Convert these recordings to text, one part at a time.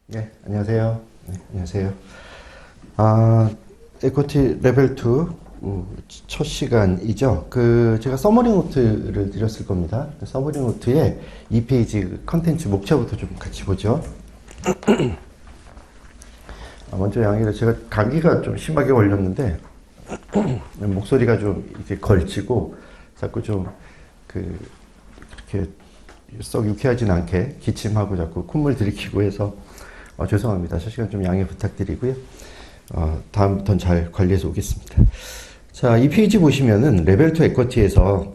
네, 안녕하세요. 네, 안녕하세요. 에쿼티 레벨 2 첫 시간이죠. 제가 서머리 노트를 드렸을 겁니다. 서머리 노트에 이 페이지 컨텐츠 목차부터 좀 같이 보죠. 먼저 양해를 제가 감기가 좀 심하게 걸렸는데 목소리가 좀 이렇게 걸치고 자꾸 좀 그렇게 썩 유쾌하진 않게 기침하고 자꾸 콧물 들이키고 해서 죄송합니다. 첫 시간 좀 양해 부탁드리고요. 다음부터는 잘 관리해서 오겠습니다. 자, 이 페이지 보시면은 레벨 2 에쿼티에서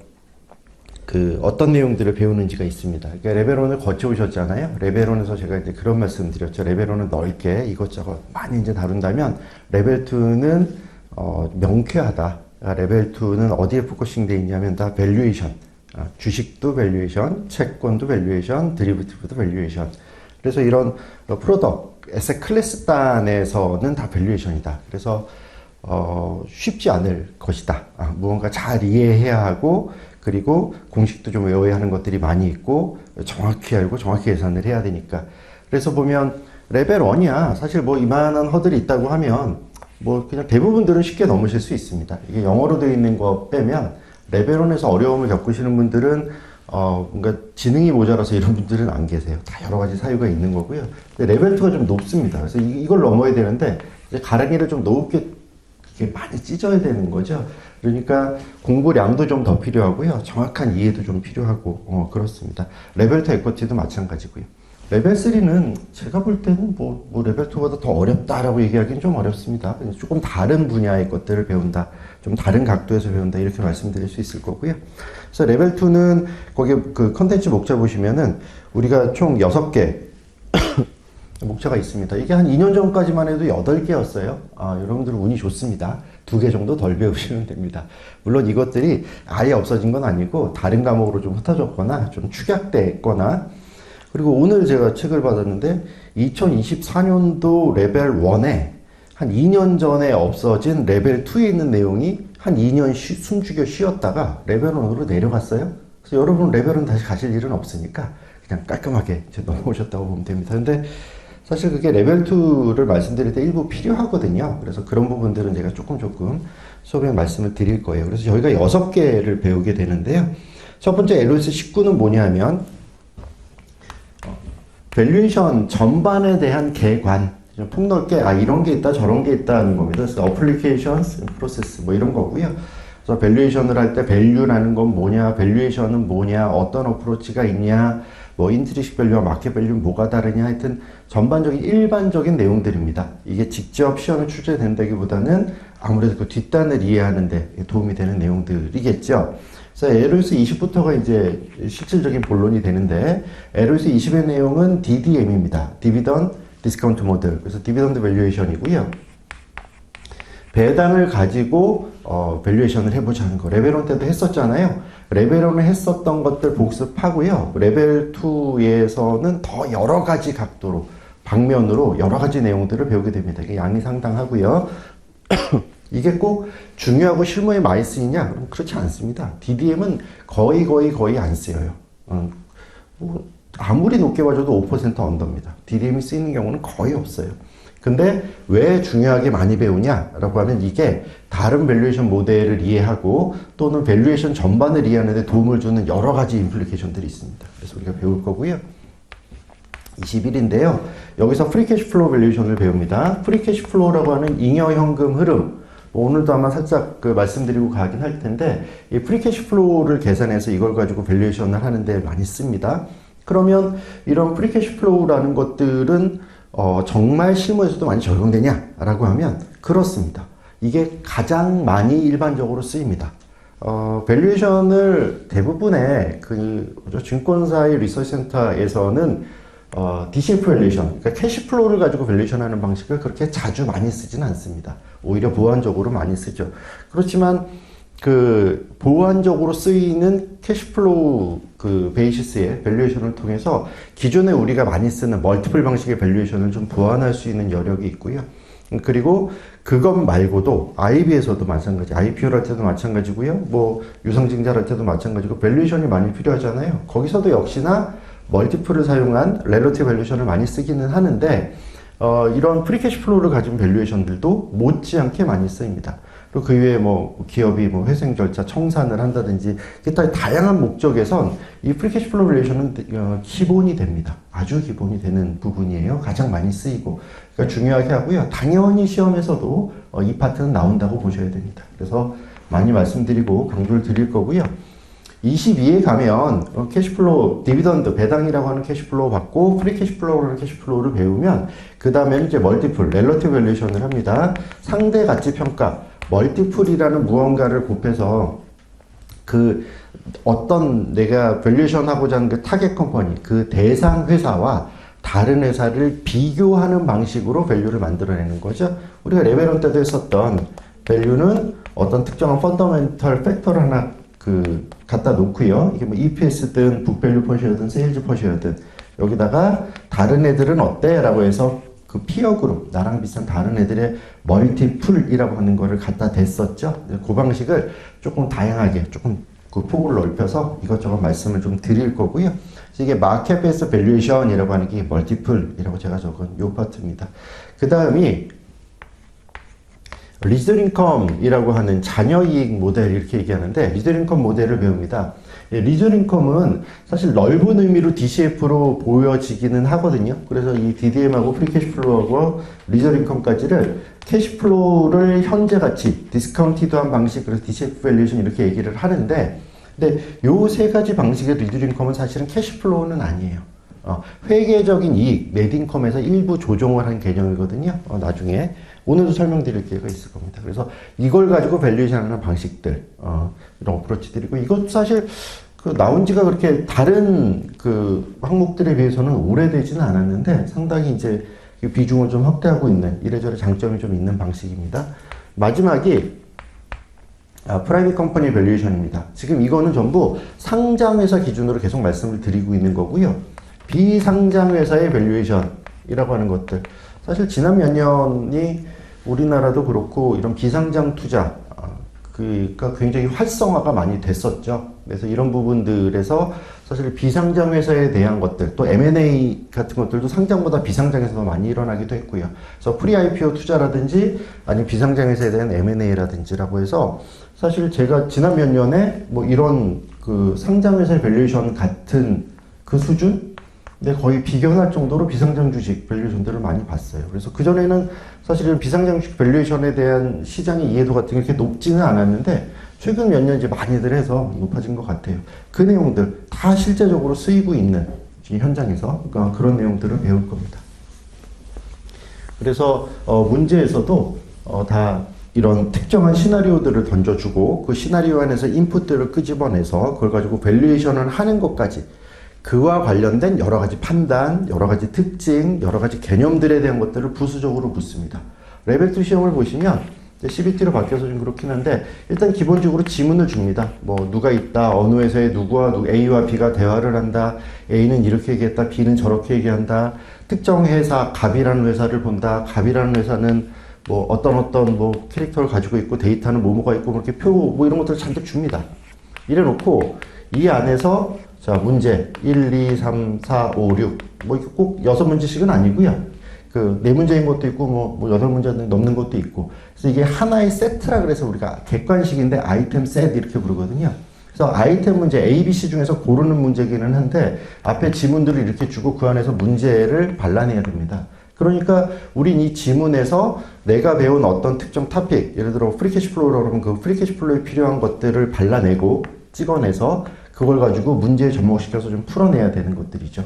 어떤 내용들을 배우는지가 있습니다. 그러니까 레벨 1을 거쳐오셨잖아요. 레벨 1에서 제가 이제 그런 말씀 드렸죠. 레벨 1은 넓게 이것저것 많이 이제 다룬다면 레벨 2는 명쾌하다. 레벨 2는 어디에 포커싱 돼 있냐면 다 밸류에이션. 주식도 밸류에이션, 채권도 밸류에이션, 드리버티브도 밸류에이션. 그래서 이런 프로덕트, 에셋 클래스 단에서는 다 밸류에이션이다. 그래서 쉽지 않을 것이다. 무언가 잘 이해해야 하고 그리고 공식도 좀 외워야 하는 것들이 많이 있고 정확히 알고 정확히 계산을 해야 되니까. 그래서 보면 레벨 1이야. 사실 뭐 이만한 허들이 있다고 하면 뭐 그냥 대부분들은 쉽게 넘으실 수 있습니다. 이게 영어로 되어 있는 거 빼면 레벨 1에서 어려움을 겪으시는 분들은 뭔가 지능이 모자라서 이런 분들은 안 계세요. 다 여러 가지 사유가 있는 거고요. 근데 레벨 2가 좀 높습니다. 그래서 이걸 넘어야 되는데 이제 가랭이를 좀 높게 이렇게 많이 찢어야 되는 거죠. 그러니까 공부량도 좀 더 필요하고요. 정확한 이해도 좀 필요하고 그렇습니다. 레벨 2 에쿼티도 마찬가지고요. 레벨 3는 제가 볼 때는 뭐 레벨 2보다 더 어렵다라고 얘기하기는 좀 어렵습니다. 조금 다른 분야의 것들을 배운다. 좀 다른 각도에서 배운다. 이렇게 말씀드릴 수 있을 거고요. 그래서 레벨 2는 거기 컨텐츠 목차 보시면은 우리가 총 6개 목차가 있습니다. 이게 한 2년 전까지만 해도 8개였어요. 여러분들은 운이 좋습니다. 2개 정도 덜 배우시면 됩니다. 물론 이것들이 아예 없어진 건 아니고 다른 과목으로 좀 흩어졌거나 좀 축약됐거나 그리고 오늘 제가 책을 받았는데 2024년도 레벨 1에 한 2년 전에 없어진 레벨 2에 있는 내용이 한 2년 숨죽여 쉬었다가 레벨 1으로 내려갔어요. 그래서 여러분 레벨은 다시 가실 일은 없으니까 그냥 깔끔하게 이제 넘어오셨다고 보면 됩니다. 근데 사실 그게 레벨 2를 말씀드릴 때 일부 필요하거든요. 그래서 그런 부분들은 제가 조금 수업에 말씀을 드릴 거예요. 그래서 저희가 6개를 배우게 되는데요. 첫 번째 LOS 19는 뭐냐면 밸류에이션 전반에 대한 개관, 폭넓게 이런 게 있다 저런 게 있다 하는 겁니다. 그래서 어플리케이션스, 프로세스 뭐 이런 거고요. 그래서 밸류에이션을 할 때 밸류라는 건 뭐냐, 밸류에이션은 뭐냐, 어떤 어프로치가 있냐, 뭐 인트리식 밸류와 마켓 밸류는 뭐가 다르냐, 하여튼 전반적인 일반적인 내용들입니다. 이게 직접 시험에 출제된다기보다는 아무래도 그 뒷단을 이해하는 데 도움이 되는 내용들이겠죠. 그래서 LOS 20부터가 이제 실질적인 본론이 되는데 LOS 20의 내용은 DDM입니다. 디비던 디스카운트 모델. 그래서 디비던드 밸류에이션이고요. 배당을 가지고 밸류에이션을 해보자는 거. 레벨 1 때도 했었잖아요. 레벨 1에 했었던 것들 복습하고요. 레벨 2에서는 더 여러 가지 각도로 방면으로 여러 가지 내용들을 배우게 됩니다. 이게 양이 상당하고요. 이게 꼭 중요하고 실무에 많이 쓰이냐? 그렇지 않습니다. DDM은 거의 안 쓰여요. 아무리 높게 봐줘도 5% 언더입니다. DDM이 쓰이는 경우는 거의 없어요. 근데 왜 중요하게 많이 배우냐라고 하면 이게 다른 밸류에이션 모델을 이해하고 또는 밸류에이션 전반을 이해하는 데 도움을 주는 여러 가지 임플리케이션들이 있습니다. 그래서 우리가 배울 거고요. 21인데요. 여기서 프리 캐시 플로우 밸류에이션을 배웁니다. 프리 캐시 플로우라고 하는 잉여 현금 흐름. 오늘도 아마 살짝 말씀드리고 가긴 할 텐데 이 프리 캐시 플로우를 계산해서 이걸 가지고 밸류에이션을 하는데 많이 씁니다. 그러면 이런 프리 캐시 플로우라는 것들은 정말 실무에서도 많이 적용되냐라고 하면 그렇습니다. 이게 가장 많이 일반적으로 쓰입니다. 밸류에이션을 대부분의 증권사의 리서치 센터에서는 DCF 밸류에이션, 그러니까 캐시 플로우를 가지고 밸류에이션 하는 방식을 그렇게 자주 많이 쓰지는 않습니다. 오히려 보완적으로 많이 쓰죠. 그렇지만 보완적으로 쓰이는 캐시플로우 베이시스의 밸류에이션을 통해서 기존에 우리가 많이 쓰는 멀티플 방식의 밸류에이션을 좀 보완할 수 있는 여력이 있고요. 그리고 그것 말고도 IB에서도 마찬가지, IPO할 때도 마찬가지고요. 뭐 유상증자할 때도 마찬가지고 밸류에이션이 많이 필요하잖아요. 거기서도 역시나 멀티플을 사용한 렐러티브 밸류에이션을 많이 쓰기는 하는데 이런 프리캐시플로우를 가진 밸류에이션들도 못지않게 많이 쓰입니다. 그리고 그 외에 뭐 기업이 뭐 회생 절차 청산을 한다든지 기타 다양한 목적에선 이 프리캐시플로우 밸류에이션은 기본이 됩니다. 아주 기본이 되는 부분이에요. 가장 많이 쓰이고 그러니까 중요하게 하고요. 당연히 시험에서도 이 파트는 나온다고 보셔야 됩니다. 그래서 많이 말씀드리고 강조를 드릴 거고요. 22에 가면 캐시플로우, 디비던드, 배당이라고 하는 캐시플로우 받고 프리캐시플로우라는 캐시플로우를 배우면 그 다음에는 이제 멀티플, 렐러티브 밸류에이션을 합니다. 상대 가치 평가, 멀티플이라는 무언가를 곱해서 그 어떤 내가 밸류에이션 하고자 하는 그 타겟 컴퍼니, 그 대상 회사와 다른 회사를 비교하는 방식으로 밸류를 만들어내는 거죠. 우리가 레벨 1 때도 했었던 밸류는 어떤 특정한 펀더멘털 팩터를 하나 갖다 놓고요. 이게 뭐 EPS든 북밸류 퍼시어든 세일즈 퍼시어든 여기다가 다른 애들은 어때? 라고 해서 그 피어 그룹, 나랑 비슷한 다른 애들의 멀티플이라고 하는 거를 갖다 댔었죠. 그 방식을 조금 다양하게, 조금 그 폭을 넓혀서 이것저것 말씀을 좀 드릴 거고요. 그래서 이게 마켓 베이스 밸류에이션이라고 하는 게 멀티플이라고 제가 적은 요 파트입니다. 그 다음이 리즈널 인컴이라고 하는 자녀이익 모델 이렇게 얘기하는데 리즈널 인컴 모델을 배웁니다. 리즈널 인컴은 사실 넓은 의미로 DCF로 보여지기는 하거든요. 그래서 이 DDM하고 프리캐시플로우하고 리즈널 인컴까지를 캐시플로우를 현재 가치, 디스카운티드한 방식, 그래서 DCF 밸류에이션 이렇게 얘기를 하는데 근데 요 세 가지 방식의 리즈널 인컴은 사실은 캐시플로우는 아니에요. 회계적인 이익, 넷인컴에서 일부 조정을 한 개념이거든요. 나중에 오늘도 설명드릴 기회가 있을 겁니다. 그래서 이걸 가지고 밸류에이션하는 방식들, 이런 어프로치들이고 이것 사실 나온 지가 그렇게 다른 그 항목들에 비해서는 오래되지는 않았는데 상당히 이제 비중을 좀 확대하고 있는 이래저래 장점이 좀 있는 방식입니다. 마지막이 프라이빗 컴퍼니 밸류에이션입니다. 지금 이거는 전부 상장회사 기준으로 계속 말씀을 드리고 있는 거고요. 비상장회사의 밸류에이션이라고 하는 것들 사실 지난 몇 년이 우리나라도 그렇고 이런 비상장 투자 그러니까 굉장히 활성화가 많이 됐었죠. 그래서 이런 부분들에서 사실 비상장 회사에 대한 것들 또 M&A 같은 것들도 상장보다 비상장에서 많이 일어나기도 했고요. 그래서 프리-IPO 투자라든지 아니면 비상장 회사에 대한 M&A라든지라고 해서 사실 제가 지난 몇 년에 뭐 이런 그 상장 회사의 밸류에이션 같은 그 수준? 근데 거의 비견할 정도로 비상장 주식 밸류에이션들을 많이 봤어요. 그래서 그전에는 사실은 비상장 주식 밸류에이션에 대한 시장의 이해도가 그렇게 높지는 않았는데 최근 몇 년 이제 많이들 해서 높아진 것 같아요. 그 내용들 다 실제적으로 쓰이고 있는 현장에서 그러니까 그런 내용들을 배울 겁니다. 그래서 문제에서도 다 이런 특정한 시나리오들을 던져주고 그 시나리오 안에서 인풋들을 끄집어내서 그걸 가지고 밸류에이션을 하는 것까지 그와 관련된 여러 가지 판단, 여러 가지 특징, 여러 가지 개념들에 대한 것들을 부수적으로 묻습니다. 레벨 2 시험을 보시면 CBT로 바뀌어서 좀 그렇긴 한데 일단 기본적으로 지문을 줍니다. 뭐 누가 있다, 어느 회사에 누구와 A와 B가 대화를 한다, A는 이렇게 얘기했다, B는 저렇게 얘기한다, 특정 회사, 갑이라는 회사를 본다, 갑이라는 회사는 뭐 어떤 뭐 캐릭터를 가지고 있고 데이터는 뭐뭐가 있고 그렇게 표 뭐 이런 것들을 잔뜩 줍니다. 이래 놓고 이 안에서 자, 문제 1, 2, 3, 4, 5, 6 뭐 꼭 6문제씩은 아니고요. 그 4문제인 것도 있고 뭐 8문제 넘는 것도 있고. 그래서 이게 하나의 세트라 그래서 우리가 객관식인데 아이템 셋 이렇게 부르거든요. 그래서 아이템 문제 A, B, C 중에서 고르는 문제기는 한데 앞에 지문들을 이렇게 주고 그 안에서 문제를 발라내야 됩니다. 그러니까 우린 이 지문에서 내가 배운 어떤 특정 토픽, 예를 들어 프리캐시플로우라고 하면 그 프리캐시플로우에 필요한 것들을 발라내고 찍어내서 그걸 가지고 문제에 접목시켜서 좀 풀어내야 되는 것들이죠.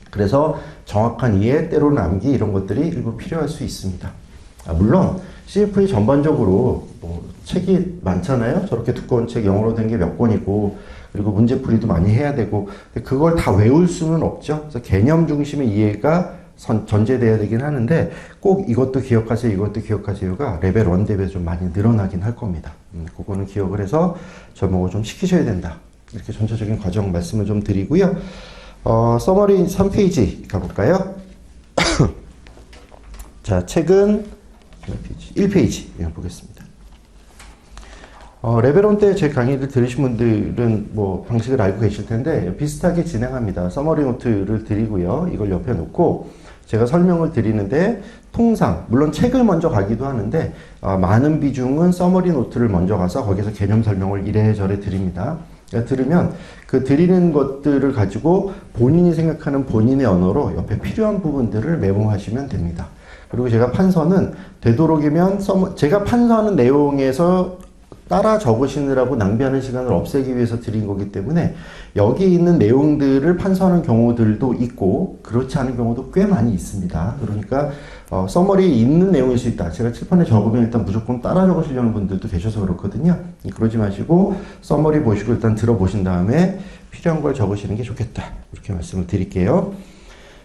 그래서 정확한 이해, 때로는 암기 이런 것들이 일부 필요할 수 있습니다. 물론 CFA 전반적으로 뭐 책이 많잖아요. 저렇게 두꺼운 책 영어로 된 게 몇 권이고 그리고 문제풀이도 많이 해야 되고 그걸 다 외울 수는 없죠. 그래서 개념 중심의 이해가 전제돼야 되긴 하는데 꼭 이것도 기억하세요, 이것도 기억하세요가 레벨 1 대비해서 좀 많이 늘어나긴 할 겁니다. 그거는 기억을 해서 접목을 좀 시키셔야 된다. 이렇게 전체적인 과정 말씀을 좀 드리고요. 서머리 3페이지 가볼까요? 자, 책은 1페이지 보겠습니다. 레벨 1 때 제 강의를 들으신 분들은 뭐 방식을 알고 계실 텐데 비슷하게 진행합니다. 서머리 노트를 드리고요. 이걸 옆에 놓고 제가 설명을 드리는데 통상 물론 책을 먼저 가기도 하는데 많은 비중은 서머리 노트를 먼저 가서 거기서 개념 설명을 이래저래 드립니다. 그러니까 들으면 그 드리는 것들을 가지고 본인이 생각하는 본인의 언어로 옆에 필요한 부분들을 메모하시면 됩니다. 그리고 제가 판서는 되도록이면 제가 판서하는 내용에서 따라 적으시느라고 낭비하는 시간을 없애기 위해서 드린 거기 때문에 여기 있는 내용들을 판서하는 경우들도 있고 그렇지 않은 경우도 꽤 많이 있습니다. 그러니까 서머리에 있는 내용일 수 있다. 제가 칠판에 적으면 일단 무조건 따라 적으시려는 분들도 계셔서 그렇거든요. 그러지 마시고 서머리 보시고 일단 들어보신 다음에 필요한 걸 적으시는 게 좋겠다. 이렇게 말씀을 드릴게요.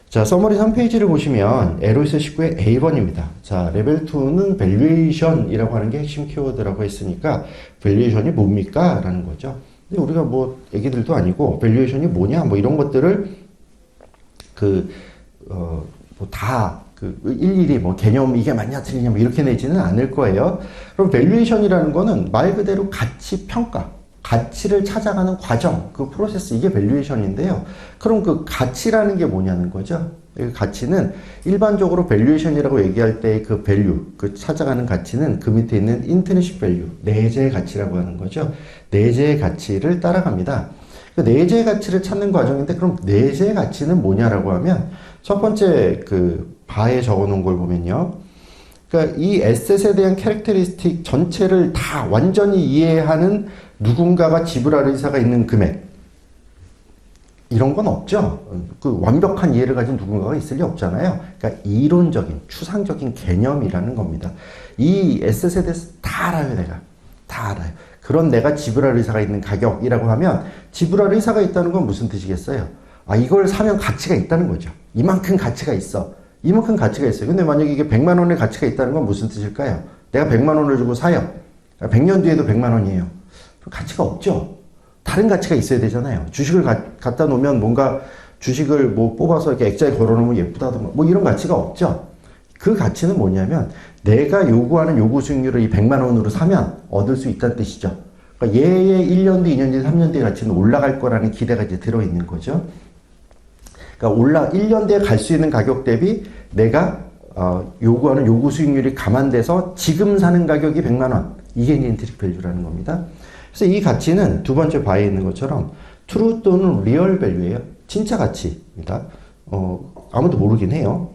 자, 서머리 3페이지를 보시면 LOS 19의 A번입니다. 자, 레벨 2는 밸류에이션이라고 하는 게 핵심 키워드라고 했으니까 밸류에이션이 뭡니까? 라는 거죠. 근데 우리가 뭐 애기들도 아니고 밸류에이션이 뭐냐? 뭐 이런 것들을 일일이 뭐 개념 이게 맞냐 틀리냐 뭐 이렇게 내지는 않을 거예요. 그럼 밸류에이션이라는 거는 말 그대로 가치 평가, 가치를 찾아가는 과정, 그 프로세스, 이게 밸류에이션인데요. 그럼 그 가치라는 게 뭐냐는 거죠. 그 가치는 일반적으로 밸류에이션이라고 얘기할 때 그 밸류, 그 찾아가는 가치는 그 밑에 있는 인트리식 밸류, 내재의 가치라고 하는 거죠. 내재의 가치를 따라갑니다. 그 내재의 가치를 찾는 과정인데 그럼 내재의 가치는 뭐냐라고 하면 첫 번째 그 바에 적어 놓은 걸 보면요. 그러니까 이 에셋에 대한 캐릭터리스틱 전체를 다 완전히 이해하는 누군가가 지불할 의사가 있는 금액, 이런 건 없죠. 그 완벽한 이해를 가진 누군가가 있을 리 없잖아요. 그러니까 이론적인, 추상적인 개념이라는 겁니다. 이 에셋에 대해서 다 알아요, 내가. 다 알아요. 그런 내가 지불할 의사가 있는 가격이라고 하면 지불할 의사가 있다는 건 무슨 뜻이겠어요? 이걸 사면 가치가 있다는 거죠. 이만큼 가치가 있어. 이만큼 가치가 있어요. 근데 만약에 이게 100만 원의 가치가 있다는 건 무슨 뜻일까요? 내가 100만 원을 주고 사요. 100년 뒤에도 100만 원이에요. 가치가 없죠. 다른 가치가 있어야 되잖아요. 주식을 갖다 놓으면 뭔가 주식을 뭐 뽑아서 이렇게 액자에 걸어 놓으면 예쁘다든가 뭐 이런 가치가 없죠. 그 가치는 뭐냐면 내가 요구하는 요구 수익률을 이 100만 원으로 사면 얻을 수 있다는 뜻이죠. 그러니까 얘의 1년 뒤, 2년 뒤, 3년 뒤의 가치는 올라갈 거라는 기대가 이제 들어있는 거죠. 그러니까 1년 뒤에 갈 수 있는 가격 대비 내가 요구하는 요구 수익률이 감안돼서 지금 사는 가격이 100만 원. 이게 이제 인트릭 밸류라는 겁니다. 그래서 이 가치는 두 번째 바에 있는 것처럼 true 또는 real value예요. 진짜 가치입니다. 아무도 모르긴 해요.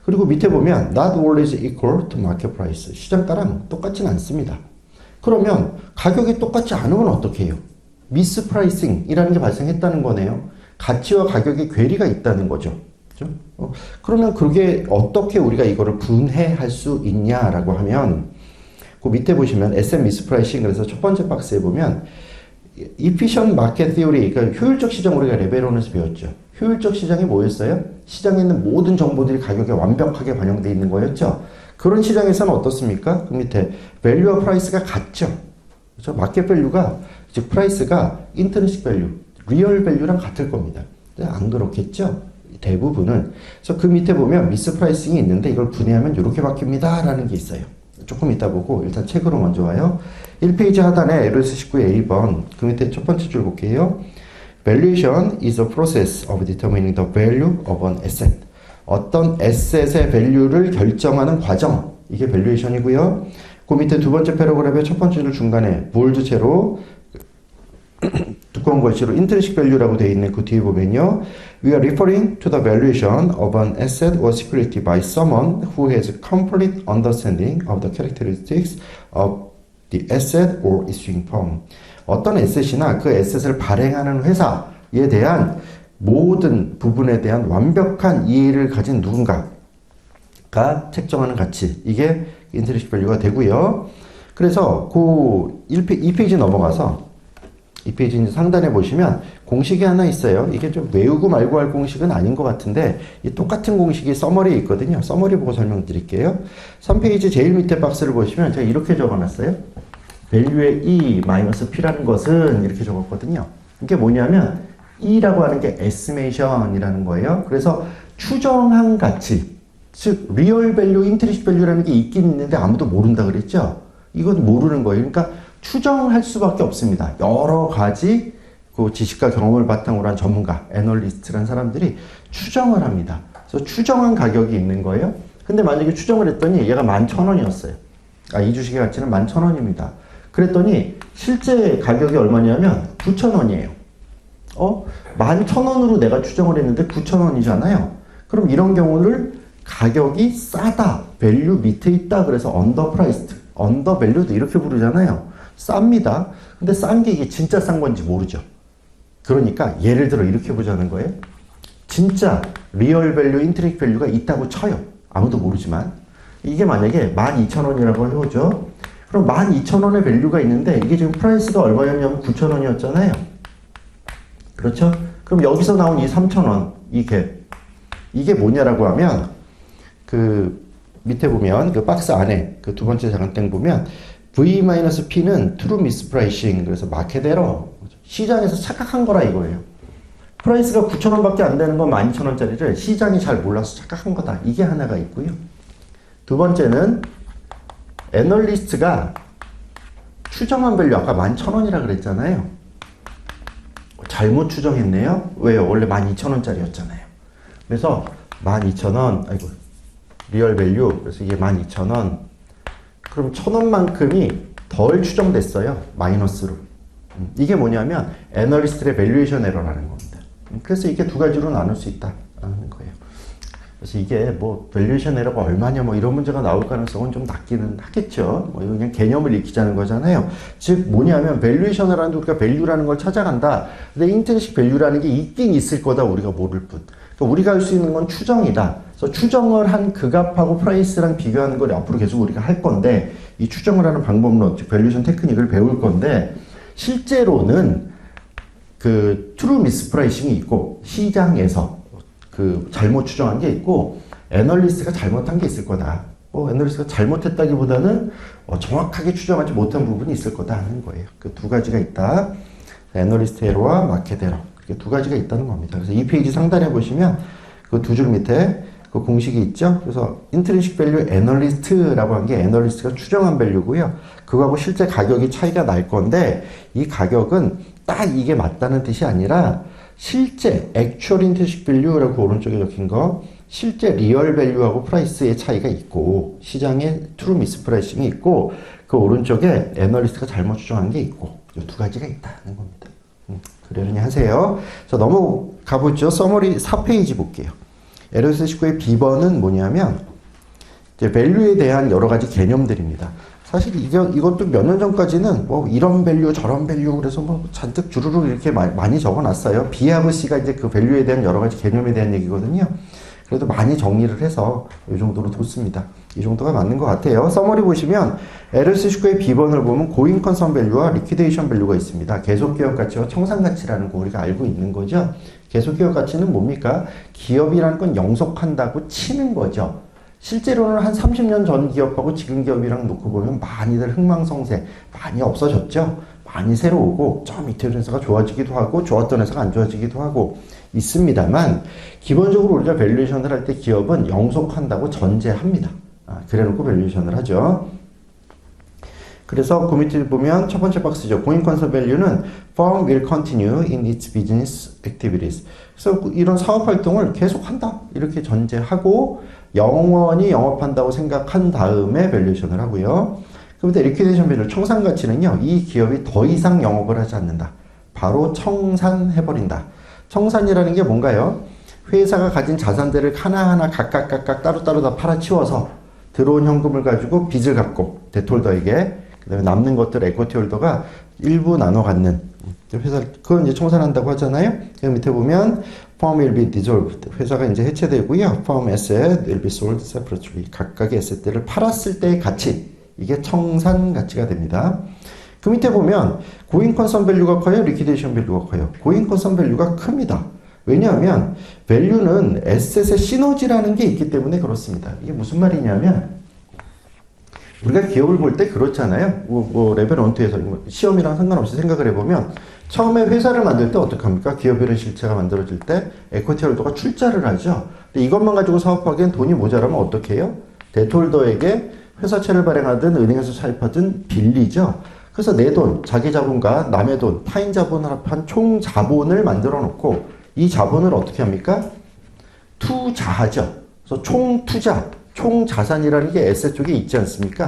그리고 밑에 보면 not always equal to market price. 시장가랑 똑같진 않습니다. 그러면 가격이 똑같지 않으면 어떻게 해요? 미스프라이싱이라는 게 발생했다는 거네요. 가치와 가격의 괴리가 있다는 거죠. 그렇죠? 그러면 그게 어떻게 우리가 이거를 분해할 수 있냐라고 하면 그 밑에 보시면 SM 미스프라이싱, 그래서 첫 번째 박스에 보면 efficient market theory, 그러니까 효율적 시장, 우리가 레벨 1에서 배웠죠. 효율적 시장이 뭐였어요? 시장에 있는 모든 정보들이 가격에 완벽하게 반영되어 있는 거였죠. 그런 시장에서는 어떻습니까? 그 밑에 value와 price가 같죠. 그렇죠? 마켓 밸류가, 즉 프라이스가 인트리식 밸류, 리얼 밸류랑 같을 겁니다. 안 그렇겠죠? 대부분은. 그래서 그 밑에 보면 미스 프라이싱이 있는데 이걸 분해하면 이렇게 바뀝니다 라는 게 있어요. 조금 이따 보고 일단 책으로 먼저 와요. 1페이지 하단에 LOS 19의 A번, 그 밑에 첫 번째 줄 볼게요. Valuation is a process of determining the value of an asset. 어떤 에셋의 밸류를 결정하는 과정, 이게 밸류에이션이고요. 그 밑에 두 번째 패러그래프의 첫 번째 줄 중간에 볼드체로 두꺼운 글씨로 intrinsic value라고 되어 있는 그 뒤에 보면요. We are referring to the valuation of an asset or security by someone who has complete understanding of the characteristics of the asset or issuing firm. 어떤 에셋이나 그 에셋을 발행하는 회사에 대한 모든 부분에 대한 완벽한 이해를 가진 누군가가 책정하는 가치, 이게 intrinsic value가 되고요. 그래서 그 2페이지 넘어가서 이 페이지 이제 상단에 보시면 공식이 하나 있어요. 이게 좀 외우고 말고 할 공식은 아닌 것 같은데 이 똑같은 공식이 서머리에 있거든요. 서머리 보고 설명드릴게요. 3페이지 제일 밑에 박스를 보시면 제가 이렇게 적어놨어요. value의 E-P라는 것은 이렇게 적었거든요. 이게 뭐냐면 E라고 하는 게 estimation이라는 거예요. 그래서 추정한 가치, 즉 real value, intrinsic value라는 게 있긴 있는데 아무도 모른다 그랬죠. 이건 모르는 거예요. 그러니까 추정할 수밖에 없습니다. 여러 가지 그 지식과 경험을 바탕으로 한 전문가, 애널리스트라는 사람들이 추정을 합니다. 그래서 추정한 가격이 있는 거예요. 근데 만약에 추정을 했더니 얘가 11,000원이었어요. 이 주식의 가치는 11,000원입니다. 그랬더니 실제 가격이 얼마냐면 9,000원이에요. 11,000원으로 내가 추정을 했는데 9,000원이잖아요. 그럼 이런 경우를 가격이 싸다, 밸류 밑에 있다, 그래서 언더프라이스드, 언더밸류드 이렇게 부르잖아요. 쌉니다. 근데 싼 게 이게 진짜 싼 건지 모르죠. 그러니까 예를 들어 이렇게 보자는 거예요. 진짜 리얼 밸류, 인트리식 밸류가 있다고 쳐요. 아무도 모르지만. 이게 만약에 12,000원이라고 해보죠. 그럼 12,000원의 밸류가 있는데 이게 지금 프라이스가 얼마였냐면 9,000원이었잖아요. 그렇죠? 그럼 여기서 나온 이 3,000원, 이 갭. 이게 뭐냐라고 하면 그 밑에 보면 그 박스 안에 그 두 번째 장땡 보면 V-P는 true mispricing, 그래서 마켓 에러, 시장에서 착각한 거라 이거예요. 프라이스가 9,000원밖에 안 되는 건 12,000원짜리를 시장이 잘 몰라서 착각한 거다. 이게 하나가 있고요. 두 번째는 애널리스트가 추정한 밸류 아까 11,000원이라 그랬잖아요. 잘못 추정했네요. 왜요? 원래 12,000원짜리였잖아요. 그래서 12,000원, 아이고, 리얼 밸류, 그래서 이게 12,000원. 그럼 1,000원만큼이 덜 추정됐어요. 마이너스로. 이게 뭐냐면 애널리스트의 밸류에이션 에러라는 겁니다. 그래서 이게 두 가지로 나눌 수 있다는 거예요. 그래서 이게 뭐 밸류에이션 에러가 얼마냐 뭐 이런 문제가 나올 가능성은 좀 낮기는 하겠죠. 뭐 그냥 개념을 익히자는 거잖아요. 즉 뭐냐면 밸류에이션 에러는 우리가 밸류라는 걸 찾아간다. 근데 인트리식 밸류라는 게 있긴 있을 거다. 우리가 모를 뿐. 그러니까 우리가 할 수 있는 건 추정이다. 그래서 추정을 한 그 값하고 프라이스랑 비교하는 걸 앞으로 계속 우리가 할 건데 이 추정을 하는 방법론, 즉 밸류에이션 테크닉을 배울 건데 실제로는 그 트루 미스프라이싱이 있고 시장에서 그 잘못 추정한 게 있고 애널리스트가 잘못한 게 있을 거다. 애널리스트가 잘못했다기보다는 정확하게 추정하지 못한 부분이 있을 거다 하는 거예요. 그 두 가지가 있다. 애널리스트 에러와 마켓 에러. 이렇게 두 가지가 있다는 겁니다. 그래서 이 페이지 상단에 보시면 그 두 줄 밑에 그 공식이 있죠. 그래서 인트리식 밸류 애널리스트라고 한 게 애널리스트가 추정한 밸류고요. 그거하고 실제 가격이 차이가 날 건데 이 가격은 딱 이게 맞다는 뜻이 아니라 실제 액츄얼 인트리식 밸류라고 오른쪽에 적힌 거 실제 리얼 밸류하고 프라이스의 차이가 있고 시장에 트루 미스프라이싱이 있고 그 오른쪽에 애널리스트가 잘못 추정한 게 있고 이 두 가지가 있다는 겁니다. 그러려니 하세요. 자, 넘어가보죠. 서머리 4페이지 볼게요. LS19의 B번은 뭐냐면 이제 밸류에 대한 여러 가지 개념들입니다. 사실 이것도 몇 년 전까지는 뭐 이런 밸류 저런 밸류 그래서 뭐 잔뜩 주르륵 이렇게 많이 적어놨어요. B하고 C가 이제 그 밸류에 대한 여러 가지 개념에 대한 얘기거든요. 그래도 많이 정리를 해서 이 정도로 뒀습니다. 이 정도가 맞는 것 같아요. 서머리 보시면 LS19의 B번을 보면 고잉 컨선 밸류와 리퀴데이션 밸류가 있습니다. 계속기업 가치와 청산 가치라는 거 우리가 알고 있는 거죠. 계속기업 가치는 뭡니까? 기업이라는 건 영속한다고 치는 거죠. 실제로는 한 30년 전 기업하고 지금 기업이랑 놓고 보면 많이들 흥망성쇠 많이 없어졌죠. 많이 새로 오고 저 밑에 회사가 좋아지기도 하고 좋았던 회사가 안 좋아지기도 하고 있습니다만 기본적으로 우리가 밸류에이션을 할 때 기업은 영속한다고 전제합니다. 그래놓고 밸류에이션을 하죠. 그래서 그 밑에 보면 첫 번째 박스죠. Going concern value는 firm will continue in its business activities. 그래서 이런 사업 활동을 계속한다 이렇게 전제하고 영원히 영업한다고 생각한 다음에 밸류에이션을 하고요. 그런데 리퀴데이션 밸류 청산 가치는요. 이 기업이 더 이상 영업을 하지 않는다. 바로 청산해버린다. 청산이라는 게 뭔가요? 회사가 가진 자산들을 하나하나 각각 따로따로 다 팔아치워서 들어온 현금을 가지고 빚을 갚고 데톨더에게 그다음에 남는 것들 에쿼티 홀더가 일부 나눠 갖는 회사 그건 이제 청산한다고 하잖아요. 그 밑에 보면 firm will be dissolved. 회사가 이제 해체되고요. firm asset will be sold separately. 각각의 에셋들을 팔았을 때의 가치 이게 청산 가치가 됩니다. 그 밑에 보면 고잉 컨선 밸류가 커요, 리퀴데이션 밸류가 커요. 고잉 컨선 밸류가 큽니다. 왜냐하면 밸류는 에셋의 시너지라는 게 있기 때문에 그렇습니다. 이게 무슨 말이냐면 우리가 기업을 볼 때 그렇잖아요. 뭐 레벨 1, 2에서 시험이랑 상관없이 생각을 해보면 처음에 회사를 만들 때 어떻게 합니까? 기업이라는 실체가 만들어질 때 에쿼티 홀더가 출자를 하죠. 근데 이것만 가지고 사업하기엔 돈이 모자라면 어떻게 해요? 데톨더에게 회사채를 발행하든 은행에서 차입하든 빌리죠. 그래서 내 돈, 자기 자본과 남의 돈, 타인 자본을 합한 총 자본을 만들어 놓고 이 자본을 어떻게 합니까? 투자하죠. 그래서 총 투자, 총 자산이라는 게 에셋 쪽에 있지 않습니까?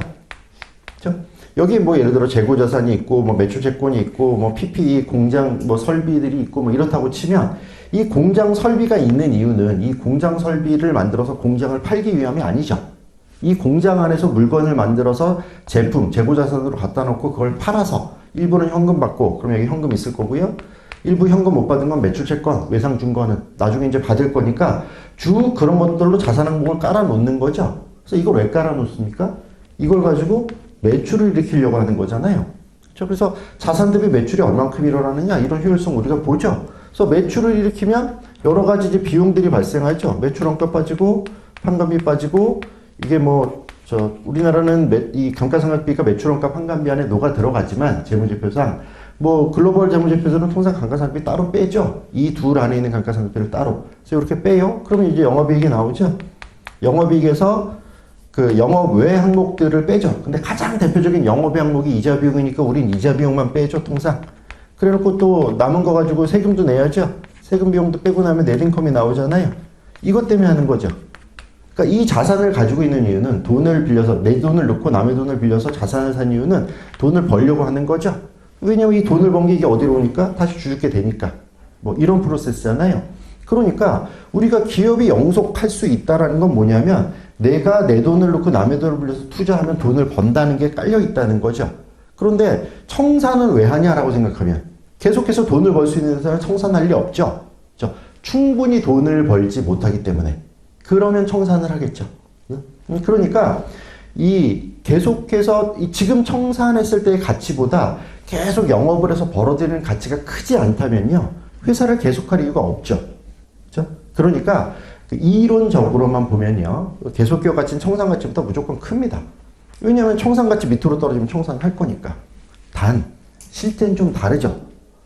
그렇죠? 여기 뭐 예를 들어 재고 자산이 있고 뭐 매출 채권이 있고 뭐 PPE 공장 뭐 설비들이 있고 뭐 이렇다고 치면 이 공장 설비가 있는 이유는 이 공장 설비를 만들어서 공장을 팔기 위함이 아니죠. 이 공장 안에서 물건을 만들어서 제품, 재고 자산으로 갖다 놓고 그걸 팔아서 일부는 현금 받고 그럼 여기 현금 있을 거고요. 일부 현금 못 받은 건 매출 채권, 외상 증권은 나중에 이제 받을 거니까 쭉 그런 것들로 자산 항목을 깔아 놓는 거죠. 그래서 이걸 왜 깔아 놓습니까? 이걸 가지고 매출을 일으키려고 하는 거잖아요. 그렇죠? 그래서 자산 대비 매출이 얼만큼 일어나느냐 이런 효율성 우리가 보죠. 그래서 매출을 일으키면 여러 가지 이제 비용들이 발생하죠. 매출 원가 빠지고 판관비 빠지고 이게 우리나라는 이 감가상각비가 매출 원가 판관비 안에 녹아 들어가지만 재무제표상 뭐 글로벌 재무제표에서는 통상 감가상각비 따로 빼죠. 이 둘 안에 있는 감가상각비를 따로. 그래서 이렇게 빼요. 그러면 이제 영업이익이 나오죠. 영업이익에서 그 영업 외 항목들을 빼죠. 근데 가장 대표적인 영업외 항목이 이자 비용이니까 우린 이자 비용만 빼죠, 통상. 그래 놓고 또 남은 거 가지고 세금도 내야죠. 세금 비용도 빼고 나면 넷인컴이 나오잖아요. 이것 때문에 하는 거죠. 그러니까 이 자산을 가지고 있는 이유는 돈을 빌려서, 내 돈을 넣고 남의 돈을 빌려서 자산을 산 이유는 돈을 벌려고 하는 거죠. 왜냐면 이 돈을 번 게 이게 어디로 오니까? 다시 주주게 되니까. 뭐 이런 프로세스잖아요. 그러니까 우리가 기업이 영속할 수 있다라는 건 뭐냐면 내가 내 돈을 넣고 남의 돈을 빌려서 투자하면 돈을 번다는 게 깔려 있다는 거죠. 그런데 청산은 왜 하냐라고 생각하면 계속해서 돈을 벌 수 있는 사람은 청산할 리 없죠. 그렇죠? 충분히 돈을 벌지 못하기 때문에 그러면 청산을 하겠죠. 그러니까 이 계속해서 지금 청산했을 때의 가치보다 계속 영업을 해서 벌어들이는 가치가 크지 않다면요. 회사를 계속할 이유가 없죠. 그렇죠? 그러니까 이론적으로만 보면요. 계속기업 가치는 청산 가치보다 무조건 큽니다. 왜냐하면 청산 가치 밑으로 떨어지면 청산할 거니까. 단 실제는 좀 다르죠.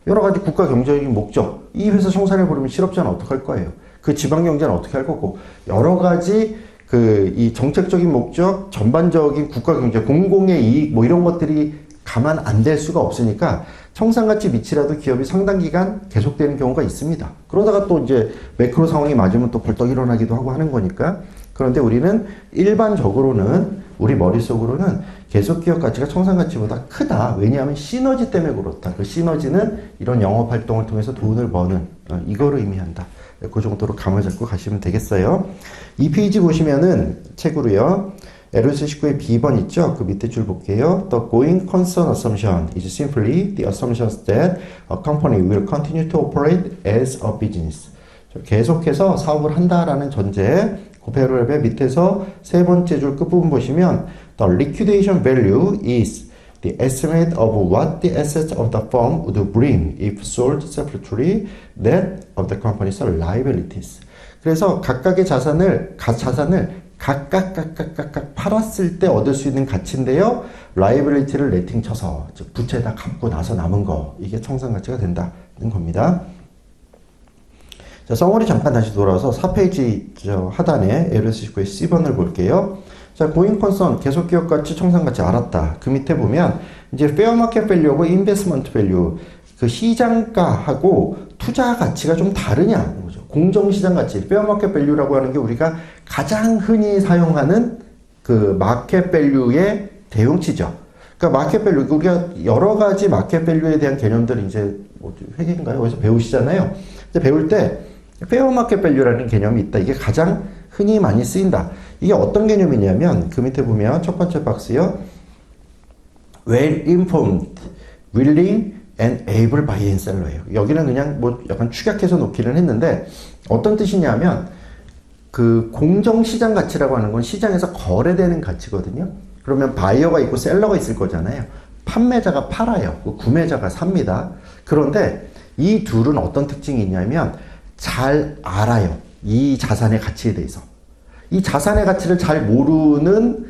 여러 가지 국가 경제적인 목적. 이 회사 청산해 버리면 실업자는 어떡할 거예요? 그 지방 경제는 어떻게 할 거고. 여러 가지 이 정책적인 목적, 전반적인 국가 경제, 공공의 이익 뭐 이런 것들이 가만 안 될 수가 없으니까 청산가치 밑이라도 기업이 상당 기간 계속되는 경우가 있습니다. 그러다가 또 이제 매크로 상황이 맞으면 또 벌떡 일어나기도 하고 하는 거니까. 그런데 우리는 일반적으로는 우리 머릿속으로는 계속기업 가치가 청산가치보다 크다. 왜냐하면 시너지 때문에 그렇다. 그 시너지는 이런 영업활동을 통해서 돈을 버는 이거를 의미한다. 그 정도로 감을 잡고 가시면 되겠어요. 이 페이지 보시면은 책으로요. LOC 19의 B번 있죠? 그 밑에 줄 볼게요. The going concern assumption is simply the assumptions that a company will continue to operate as a business. 계속해서 사업을 한다라는 전제. 그 패러그래프의 밑에서 세 번째 줄 끝부분 보시면 The liquidation value is the estimate of what the assets of the firm would bring if sold separately that of the company's liabilities. 그래서 각각의 자산을 각각 팔았을 때 얻을 수 있는 가치인데요. 라이빌리티를 네팅 쳐서 즉 부채에다 갚고 나서 남은 거 이게 청산 가치가 된다는 겁니다. 자, 서머리 잠깐 다시 돌아와서 4페이지 하단에 LS19의 C번을 볼게요. 자, 고잉 컨선 계속 기업 가치 청산 가치 알았다. 그 밑에 보면 이제 페어 마켓 밸류하고 인베스먼트 밸류 그 시장가하고 투자 가치가 좀 다르냐는 거죠. 공정시장 가치, 페어 마켓 밸류라고 하는 게 우리가 가장 흔히 사용하는 그 마켓 밸류의 대용치죠. 그러니까 마켓 밸류, 우리가 여러 가지 마켓 밸류에 대한 개념들을 이제 회계인가요? 어디서 배우시잖아요. 근데 배울 때 페어 마켓 밸류라는 개념이 있다. 이게 가장 흔히 많이 쓰인다. 이게 어떤 개념이냐면 그 밑에 보면 첫 번째 박스요. Well informed, willing and able buy and seller예요. 여기는 그냥 뭐 약간 축약해서 놓기는 했는데 어떤 뜻이냐면 그 공정시장 가치라고 하는 건 시장에서 거래되는 가치거든요. 그러면 바이어가 있고 셀러가 있을 거잖아요. 판매자가 팔아요. 구매자가 삽니다. 그런데 이 둘은 어떤 특징이 있냐면 잘 알아요. 이 자산의 가치에 대해서. 이 자산의 가치를 잘 모르는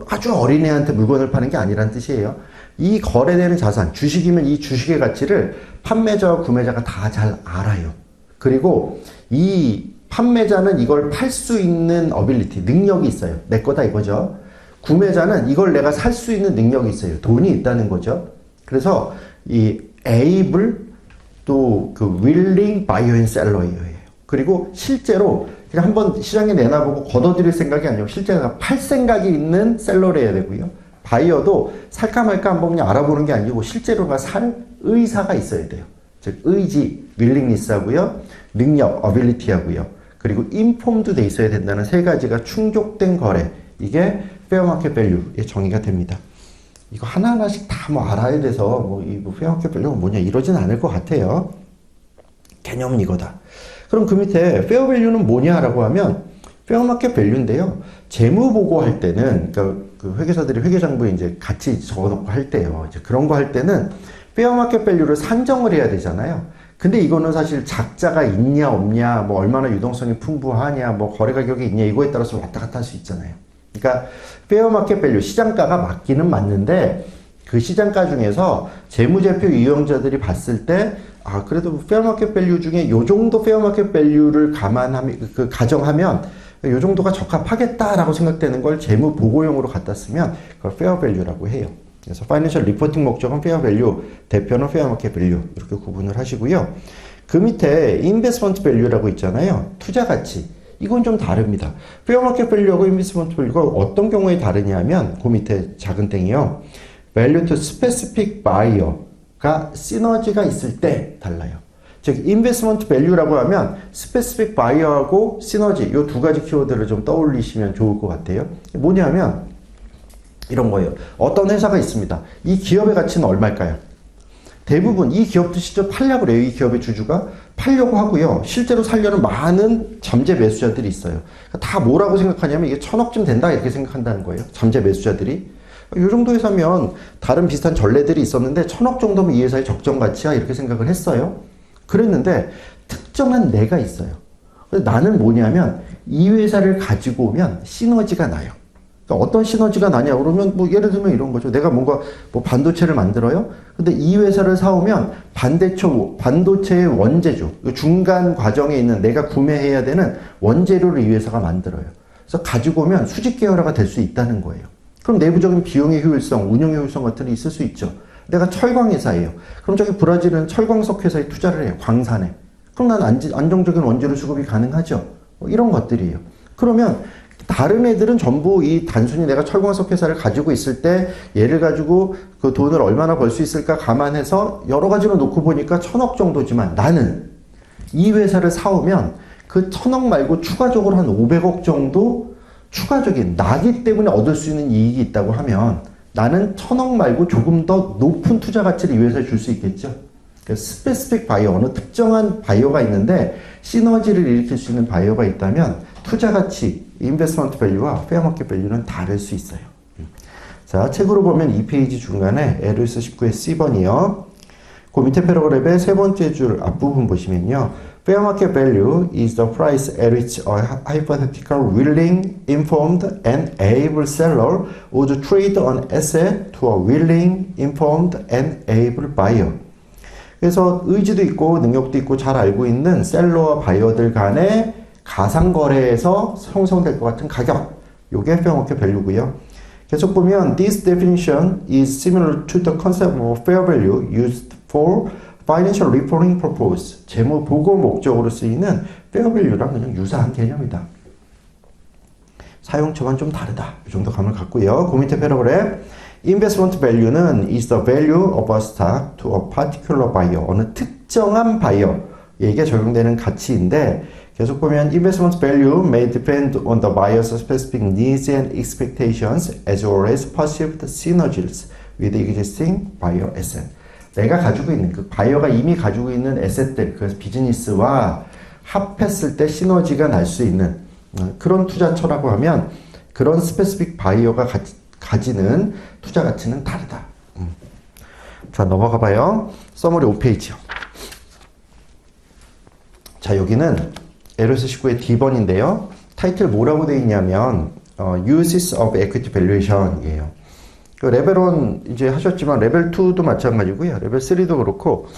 아주 어린애한테 물건을 파는 게 아니란 뜻이에요. 이 거래되는 자산, 주식이면 이 주식의 가치를 판매자와 구매자가 다 잘 알아요. 그리고 이 판매자는 이걸 팔 수 있는 어빌리티, 능력이 있어요. 내 거다 이거죠. 구매자는 이걸 내가 살 수 있는 능력이 있어요. 돈이 있다는 거죠. 그래서 이 able 또 그 willing buyer and seller예요. 그리고 실제로 그냥 한번 시장에 내놔보고 걷어들일 생각이 아니고 실제로 팔 생각이 있는 셀러를 해야 되고요. 바이어도 살까 말까 한번 그냥 알아보는 게 아니고 실제로가 살 의사가 있어야 돼요. 즉 의지, willingness 하고요. 능력, ability 하고요. 그리고 informed 돼 있어야 된다는 세 가지가 충족된 거래. 이게 fair market value의 정의가 됩니다. 이거 하나하나씩 다 뭐 알아야 돼서 이 fair market value가 뭐냐 이러진 않을 것 같아요. 개념은 이거다. 그럼 그 밑에 fair value는 뭐냐라고 하면 fair market value인데요. 재무 보고할 때는 그러니까 그 회계사들이 회계장부에 이제 같이 적어놓고 할 때요. 이제 그런 거 할 때는 fair market value를 산정을 해야 되잖아요. 근데 이거는 사실 작자가 있냐 없냐, 뭐 얼마나 유동성이 풍부하냐, 뭐 거래 가격이 있냐 이거에 따라서 왔다 갔다 할 수 있잖아요. 그러니까 fair market value 시장가가 맞기는 맞는데 그 시장가 중에서 재무제표 이용자들이 봤을 때 아 그래도 fair market value 중에 요 정도 fair market value를 가정하면 요 정도가 적합하겠다라고 생각되는 걸 재무 보고용으로 갖다 쓰면 그걸 fair value라고 해요. 그래서 파이낸셜 리포팅 목적은 fair value, 대표는 fair market value 이렇게 구분을 하시고요. 그 밑에 investment value라고 있잖아요. 투자 가치. 이건 좀 다릅니다. fair market value하고 investment value가 어떤 경우에 다르냐면 그 밑에 작은 땡이요. value to specific buyer가 시너지가 있을 때 달라요. 즉 investment value라고 하면 specific buyer하고 시너지 이 두 가지 키워드를 좀 떠올리시면 좋을 것 같아요. 뭐냐면 이런 거예요. 어떤 회사가 있습니다. 이 기업의 가치는 얼마일까요? 대부분 이 기업도 실제 팔려고 그래요. 이 기업의 주주가 팔려고 하고요. 실제로 살려는 많은 잠재 매수자들이 있어요. 다 뭐라고 생각하냐면 이게 1000억쯤 된다 이렇게 생각한다는 거예요. 잠재 매수자들이. 이 정도 회사면 다른 비슷한 전례들이 있었는데 1000억 정도면 이 회사의 적정 가치야 이렇게 생각을 했어요. 그랬는데 특정한 내가 있어요. 나는 뭐냐면 이 회사를 가지고 오면 시너지가 나요. 그러니까 어떤 시너지가 나냐 그러면 뭐 예를 들면 이런 거죠. 내가 뭔가 뭐 반도체를 만들어요. 근데 이 회사를 사오면 반도체의 원재료, 중간 과정에 있는 내가 구매해야 되는 원재료를 이 회사가 만들어요. 그래서 가지고 오면 수직 계열화가 될 수 있다는 거예요. 그럼 내부적인 비용의 효율성, 운영 효율성 같은 게 있을 수 있죠. 내가 철광 회사예요. 그럼 저기 브라질은 철광석 회사에 투자를 해요. 광산에. 그럼 난 안정적인 원재료 수급이 가능하죠. 뭐 이런 것들이에요. 그러면 다른 애들은 전부 이 단순히 내가 철광석 회사를 가지고 있을 때 얘를 가지고 그 돈을 얼마나 벌 수 있을까 감안해서 여러 가지로 놓고 보니까 1000억 정도지만 나는 이 회사를 사오면 그 1000억 말고 추가적으로 한 500억 정도 추가적인 나기 때문에 얻을 수 있는 이익이 있다고 하면 나는 1000억 말고 조금 더 높은 투자 가치를 이 회사에 줄 수 있겠죠. 스페시픽 바이어, 어느 특정한 바이어가 있는데 시너지를 일으킬 수 있는 바이어가 있다면 투자 가치, 인베스트먼트 밸류와 페어 마켓 밸류는 다를 수 있어요. 자, 책으로 보면 2페이지 중간에 LS 19의 C번이요. 그 밑에 패러그래프의 세 번째 줄 앞부분 보시면요. Fair market value is the price at which a hypothetical willing, informed, and able seller would trade an asset to a willing, informed, and able buyer. 그래서 의지도 있고 능력도 있고 잘 알고 있는 셀러와 바이어들 간의 가상거래에서 형성될 것 같은 가격. 요게 fair market value고요. 계속 보면 this definition is similar to the concept of fair value used for financial reporting purpose. 재무 보고 목적으로 쓰이는 fair value랑 그냥 유사한 개념이다. 사용처만 좀 다르다. 이 정도 감을 갖고요. 그 밑에 패러그래프 investment value는 is the value of a stock to a particular buyer. 어느 특정한 바이어에게 적용되는 가치인데 계속 보면 investment value may depend on the buyer's specific needs and expectations as well as perceived synergies with existing buyer asset. 내가 가지고 있는 그 바이어가 이미 가지고 있는 에셋들, 그래서 비즈니스와 합했을 때 시너지가 날 수 있는 그런 투자처라고 하면 그런 스페시픽 바이어가 가지는 투자 가치는 다르다. 자, 넘어가 봐요. 서머리 5페이지요. 자, 여기는 LS 19의 D번인데요. 타이틀 뭐라고 되어 있냐면 Uses of Equity Valuation 이에요. 그 레벨 1 이제 하셨지만 레벨 2도 마찬가지고요. 레벨 3도 그렇고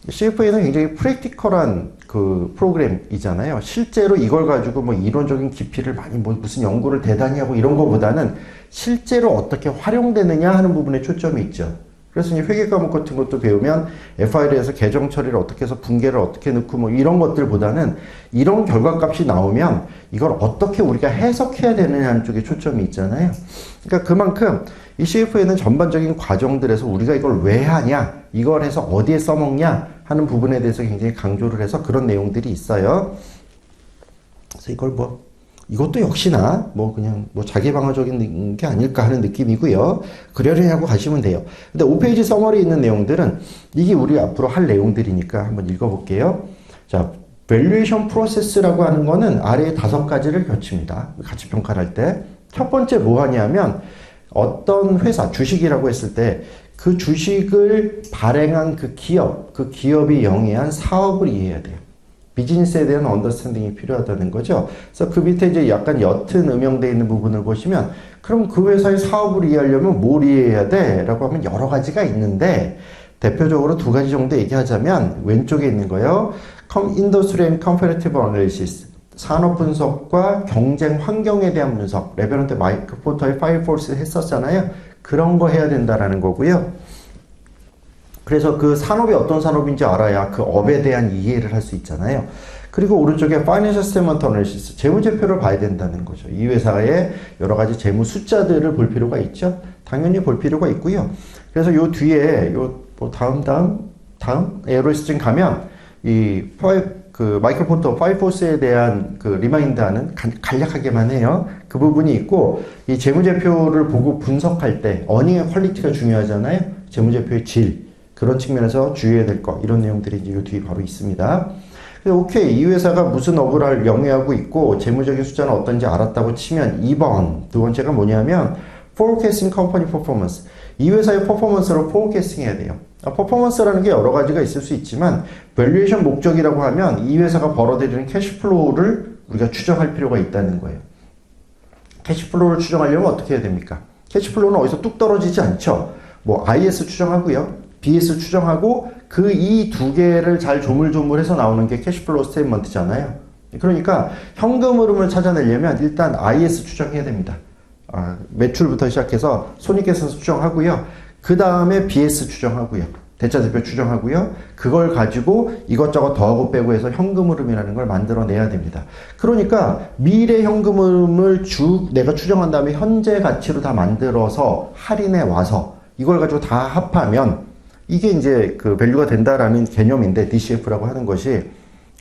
CFA는 굉장히 프랙티컬한 그 프로그램이잖아요. 실제로 이걸 가지고 뭐 이론적인 깊이를 많이 뭐 무슨 연구를 대단히 하고 이런 거보다는 실제로 어떻게 활용되느냐 하는 부분에 초점이 있죠. 그래서 이제 회계 과목 같은 것도 배우면 FIR에서 계정 처리를 어떻게 해서 분계를 어떻게 넣고 뭐 이런 것들보다는 이런 결과값이 나오면 이걸 어떻게 우리가 해석해야 되느냐는 쪽에 초점이 있잖아요. 그러니까 그만큼 이 CFA는 전반적인 과정들에서 우리가 이걸 왜 하냐, 이걸 해서 어디에 써먹냐 하는 부분에 대해서 굉장히 강조를 해서 그런 내용들이 있어요. 그래서 이걸 이것도 역시나 그냥 자기 방어적인 게 아닐까 하는 느낌이고요. 그러려냐고 가시면 돼요. 근데 5페이지 서머리에 있는 내용들은 이게 우리 앞으로 할 내용들이니까 한번 읽어볼게요. 자, 밸류에이션 프로세스라고 하는 거는 아래에 5가지를 거칩니다. 가치평가를 할 때. 첫 번째 뭐 하냐면 어떤 회사, 주식이라고 했을 때 그 주식을 발행한 그 기업이 영위한 사업을 이해해야 돼요. 비즈니스에 대한 언더스탠딩이 필요하다는 거죠. 그래서 그 밑에 이제 약간 옅은 음영되어 있는 부분을 보시면 그럼 그 회사의 사업을 이해하려면 뭘 이해해야 돼? 라고 하면 여러 가지가 있는데 대표적으로 2가지 정도 얘기하자면 왼쪽에 있는 거요. Industry and Competitive Analysis. 산업 분석과 경쟁 환경에 대한 분석. 레벨 1 때 마이크로포터의 파이어포스 했었잖아요. 그런 거 해야 된다라는 거고요. 그래서 그 산업이 어떤 산업인지 알아야 그 업에 대한 이해를 할 수 있잖아요. 그리고 오른쪽에 Financial Statement Analysis, 재무제표를 봐야 된다는 거죠. 이 회사의 여러 가지 재무 숫자들을 볼 필요가 있죠. 당연히 볼 필요가 있고요. 그래서 요 뒤에 다음 에어로스팅 가면 마이크로포터 파이포스에 대한 그 리마인드하는 간략하게만 해요. 그 부분이 있고 이 재무제표를 보고 분석할 때 어닝의 퀄리티가 중요하잖아요. 재무제표의 질. 그런 측면에서 주의해야 될 거 이런 내용들이 이제 요 뒤에 바로 있습니다. 그래서 오케이 이 회사가 무슨 업을 영위하고 있고 재무적인 숫자는 어떤지 알았다고 치면 2번 두 번째가 뭐냐면 forecasting company performance 이 회사의 퍼포먼스를 포캐스팅 해야 돼요. 퍼포먼스라는 게 여러 가지가 있을 수 있지만 밸류에이션 목적이라고 하면 이 회사가 벌어들이는 캐시플로우를 우리가 추정할 필요가 있다는 거예요. 캐시플로우를 추정하려면 어떻게 해야 됩니까? 캐시플로우는 어디서 뚝 떨어지지 않죠. IS 추정하고요. BS 추정하고 그 이 2개를 잘 조물조물해서 나오는 게 캐시플로우 스테이트먼트잖아요. 그러니까 현금 흐름을 찾아내려면 일단 IS 추정해야 됩니다. 매출부터 시작해서 손익계산 추정하고요. 그 다음에 BS 추정하고요. 대차대표 추정하고요. 그걸 가지고 이것저것 더하고 빼고 해서 현금 흐름이라는 걸 만들어내야 됩니다. 그러니까 미래 현금 흐름을 내가 추정한 다음에 현재 가치로 다 만들어서 할인해 와서 이걸 가지고 다 합하면 이게 이제 그 밸류가 된다라는 개념인데 DCF라고 하는 것이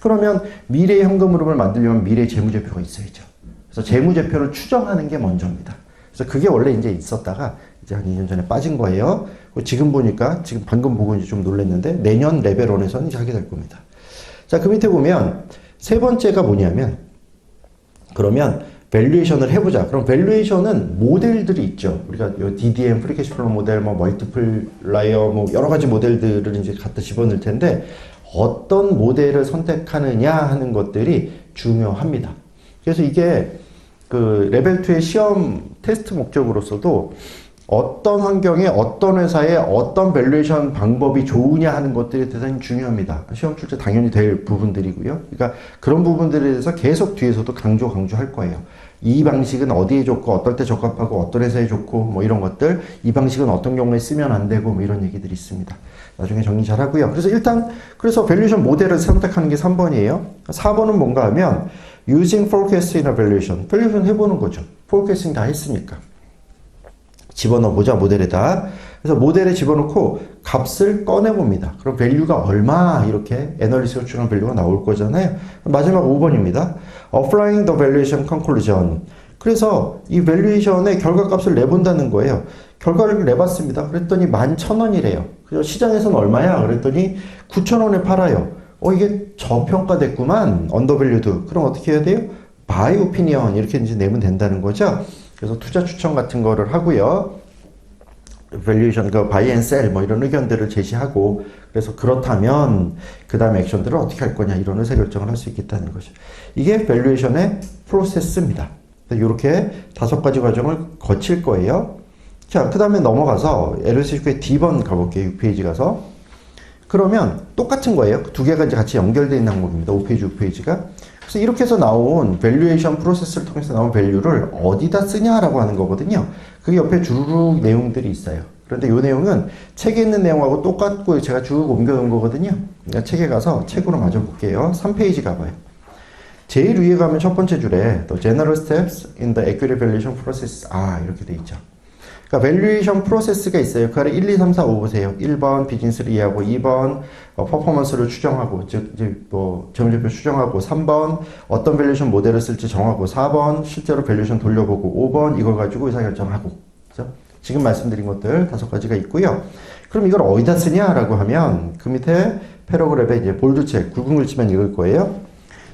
그러면 미래의 현금 흐름을 만들려면 미래의 재무제표가 있어야죠. 그래서 재무제표를 추정하는 게 먼저입니다. 그래서 그게 원래 이제 있었다가 이제 한 2년 전에 빠진 거예요. 지금 보니까 지금 방금 보고 이제 좀 놀랐는데 내년 레벨 1에서는 이제 하게 될 겁니다. 자, 그 밑에 보면 세 번째가 뭐냐면 그러면 밸류에이션을 해보자. 그럼 밸류에이션은 모델들이 있죠. 우리가 DDM, 프리캐시플로우 모델, 멀티플라이어, 여러 가지 모델들을 이제 갖다 집어넣을 텐데 어떤 모델을 선택하느냐 하는 것들이 중요합니다. 그래서 이게 그 레벨 2의 시험 테스트 목적으로서도 어떤 환경에 어떤 회사에 어떤 밸류에이션 방법이 좋으냐 하는 것들이 대단히 중요합니다. 시험 출제 당연히 될 부분들이고요. 그러니까 그런 부분들에 대해서 계속 뒤에서도 강조할 거예요. 이 방식은 어디에 좋고 어떨 때 적합하고 어떤 회사에 좋고 이런 것들 이 방식은 어떤 경우에 쓰면 안 되고 이런 얘기들이 있습니다. 나중에 정리 잘 하고요. 그래서 밸류에이션 모델을 선택하는 게 3번이에요. 4번은 뭔가 하면 using forecasting in a valuation. 밸류에이션 해보는 거죠. forecasting 다 했으니까. 집어넣어보자 모델에다. 그래서 모델에 집어넣고 값을 꺼내봅니다. 그럼 밸류가 얼마 이렇게 애널리스트가 추정한 밸류가 나올 거잖아요. 마지막 5번입니다. Applying the valuation conclusion. 그래서 이 밸류에이션의 결과값을 내본다는 거예요. 결과를 내봤습니다. 그랬더니 11,000원이래요. 그래서 시장에서는 얼마야? 그랬더니 9,000원에 팔아요. 이게 저평가됐구만. 언더밸류드. 그럼 어떻게 해야 돼요? Buy opinion 이렇게 이제 내면 된다는 거죠. 그래서 투자 추천 같은 거를 하고요. 밸류에이션, 바이 앤 셀, 이런 의견들을 제시하고, 그래서 그렇다면, 그 다음 액션들을 어떻게 할 거냐, 이런 의사결정을 할 수 있겠다는 거죠. 이게 밸류에이션의 프로세스입니다. 이렇게 5가지 과정을 거칠 거예요. 자, 그 다음에 넘어가서 LSQ의 D번 가볼게요. 6페이지 가서. 그러면 똑같은 거예요. 두 개가 이제 같이 연결되어 있는 항목입니다. 5페이지, 6페이지가. 그래서 이렇게 해서 나온 밸류에이션 프로세스를 통해서 나온 밸류를 어디다 쓰냐라고 하는 거거든요. 그게 옆에 주르륵 내용들이 있어요. 그런데 이 내용은 책에 있는 내용하고 똑같고 제가 쭉 옮겨놓은 거거든요. 그러니까 책에 가서 책으로 마저 볼게요. 3페이지 가봐요. 제일 위에 가면 첫 번째 줄에 The General Steps in the Equity Valuation Process. 이렇게 돼 있죠. 그러니까 밸류에이션 프로세스가 있어요. 그 아래 1, 2, 3, 4, 5 보세요. 1번 비즈니스를 이해하고, 2번 퍼포먼스를 추정하고, 즉 이제 뭐 재무제표 추정하고, 3번 어떤 밸류에이션 모델을 쓸지 정하고, 4번 실제로 밸류에이션 돌려보고, 5번 이걸 가지고 의사결정하고. 그렇죠? 지금 말씀드린 것들 5가지가 있고요. 그럼 이걸 어디다 쓰냐라고 하면 그 밑에 패러그래프에 이제 볼드책 굵은 글씨만 읽을 거예요.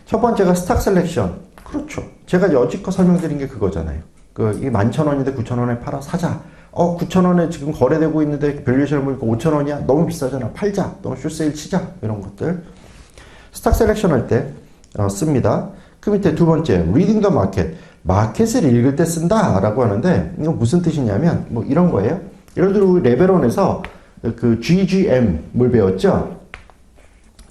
첫 번째가 스탁 셀렉션. 그렇죠. 제가 여지껏 설명드린 게 그거잖아요. 이게 11,000원인데 9,000원에 팔아 사자. 9,000원에 지금 거래되고 있는데 밸류에이션을 보니까 5,000원이야. 너무 비싸잖아. 팔자. 너무 숏세일 치자. 이런 것들. 스탁 셀렉션 할 때 씁니다. 그 밑에 두 번째, reading the market. 마켓을 읽을 때 쓴다 라고 하는데 이거 무슨 뜻이냐면 뭐 이런 거예요. 예를 들어 우리 레벨 1에서 그 GGM을 배웠죠.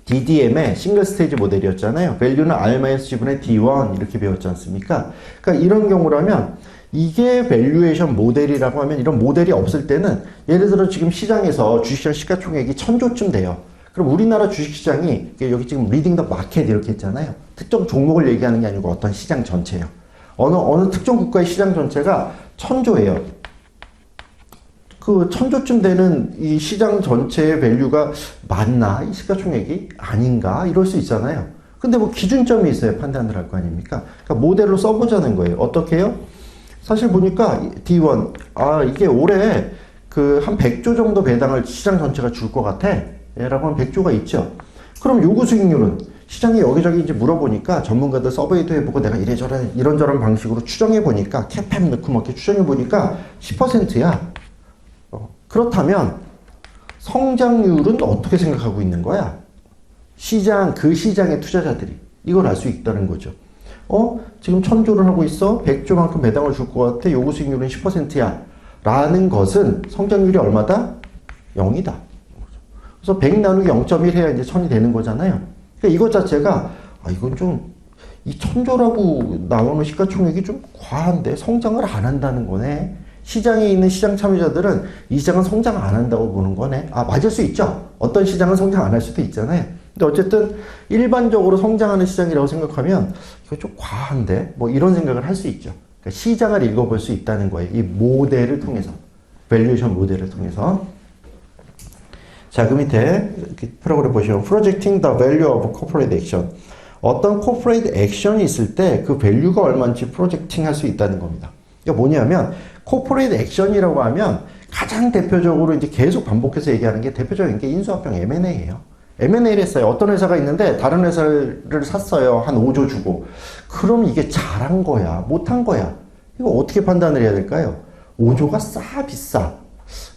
DDM의 싱글 스테이지 모델이었잖아요. 밸류는 R-G분의 D1 이렇게 배웠지 않습니까? 그러니까 이런 경우라면 이게 밸류에이션 모델이라고 하면 이런 모델이 없을 때는 예를 들어 지금 시장에서 주식시장 시가총액이 1,000조쯤 돼요. 그럼 우리나라 주식시장이 여기 지금 리딩 더 마켓 이렇게 했잖아요. 특정 종목을 얘기하는 게 아니고 어떤 시장 전체예요. 어느 특정 국가의 시장 전체가 1,000조예요. 그 1,000조쯤 되는 이 시장 전체의 밸류가 맞나? 이 시가총액이 아닌가? 이럴 수 있잖아요. 근데 뭐 기준점이 있어야 판단을 할 거 아닙니까? 그러니까 모델로 써보자는 거예요. 어떻게 해요? 사실 보니까 D1, 이게 올해 그 한 100조 정도 배당을 시장 전체가 줄 것 같아. 라고 하면 100조가 있죠. 그럼 요구 수익률은 시장에 여기저기 이제 물어보니까 전문가들 서베이도 해보고 내가 이런저런 방식으로 추정해보니까 캡햄 넣고 막 이렇게 추정해보니까 10%야. 그렇다면 성장률은 어떻게 생각하고 있는 거야? 그 시장의 투자자들이 이걸 알 수 있다는 거죠. 지금 1,000조를 하고 있어. 100조만큼 배당을 줄 것 같아. 요구 수익률은 10%야. 라는 것은 성장률이 얼마다? 0이다. 그래서 100 나누기 0.1 해야 이제 1000이 되는 거잖아요. 그러니까 이것 자체가, 이건 좀, 이 1,000조라고 나오는 시가총액이 좀 과한데 성장을 안 한다는 거네. 시장에 있는 시장 참여자들은 이 시장은 성장 안 한다고 보는 거네. 맞을 수 있죠. 어떤 시장은 성장 안 할 수도 있잖아요. 근데 어쨌든 일반적으로 성장하는 시장이라고 생각하면 이거 좀 과한데 뭐 이런 생각을 할 수 있죠. 그러니까 시장을 읽어볼 수 있다는 거예요. 이 모델을 통해서. 밸류에이션 모델을 통해서. 자, 그 밑에 프로그램 보시면 Projecting the value of corporate action. 어떤 corporate action이 있을 때 그 밸류가 얼마인지 프로젝팅 할 수 있다는 겁니다. 이게 뭐냐면 corporate action이라고 하면 가장 대표적으로 이제 계속 반복해서 얘기하는 게 대표적인 게 인수합병 M&A예요. M&A를 했어요. 어떤 회사가 있는데 다른 회사를 샀어요. 한 5조 주고. 그럼 이게 잘한 거야? 못한 거야? 이거 어떻게 판단을 해야 될까요? 5조가 싸? 비싸?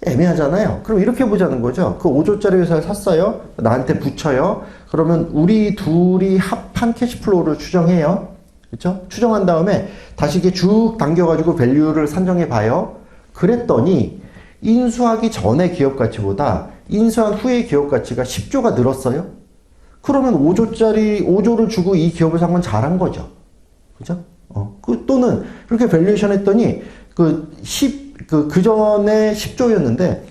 애매하잖아요. 그럼 이렇게 보자는 거죠. 그 5조짜리 회사를 샀어요. 나한테 붙여요. 그러면 우리 둘이 합한 캐시플로우를 추정해요. 그렇죠? 추정한 다음에 다시 이게 쭉 당겨가지고 밸류를 산정해 봐요. 그랬더니 인수하기 전의 기업 가치보다 인수한 후의 기업 가치가 10조가 늘었어요. 그러면 5조를 주고 이 기업을 산 건 잘한 거죠. 그죠? 또는 이렇게 밸류에이션 했더니 그 전에 10조였는데,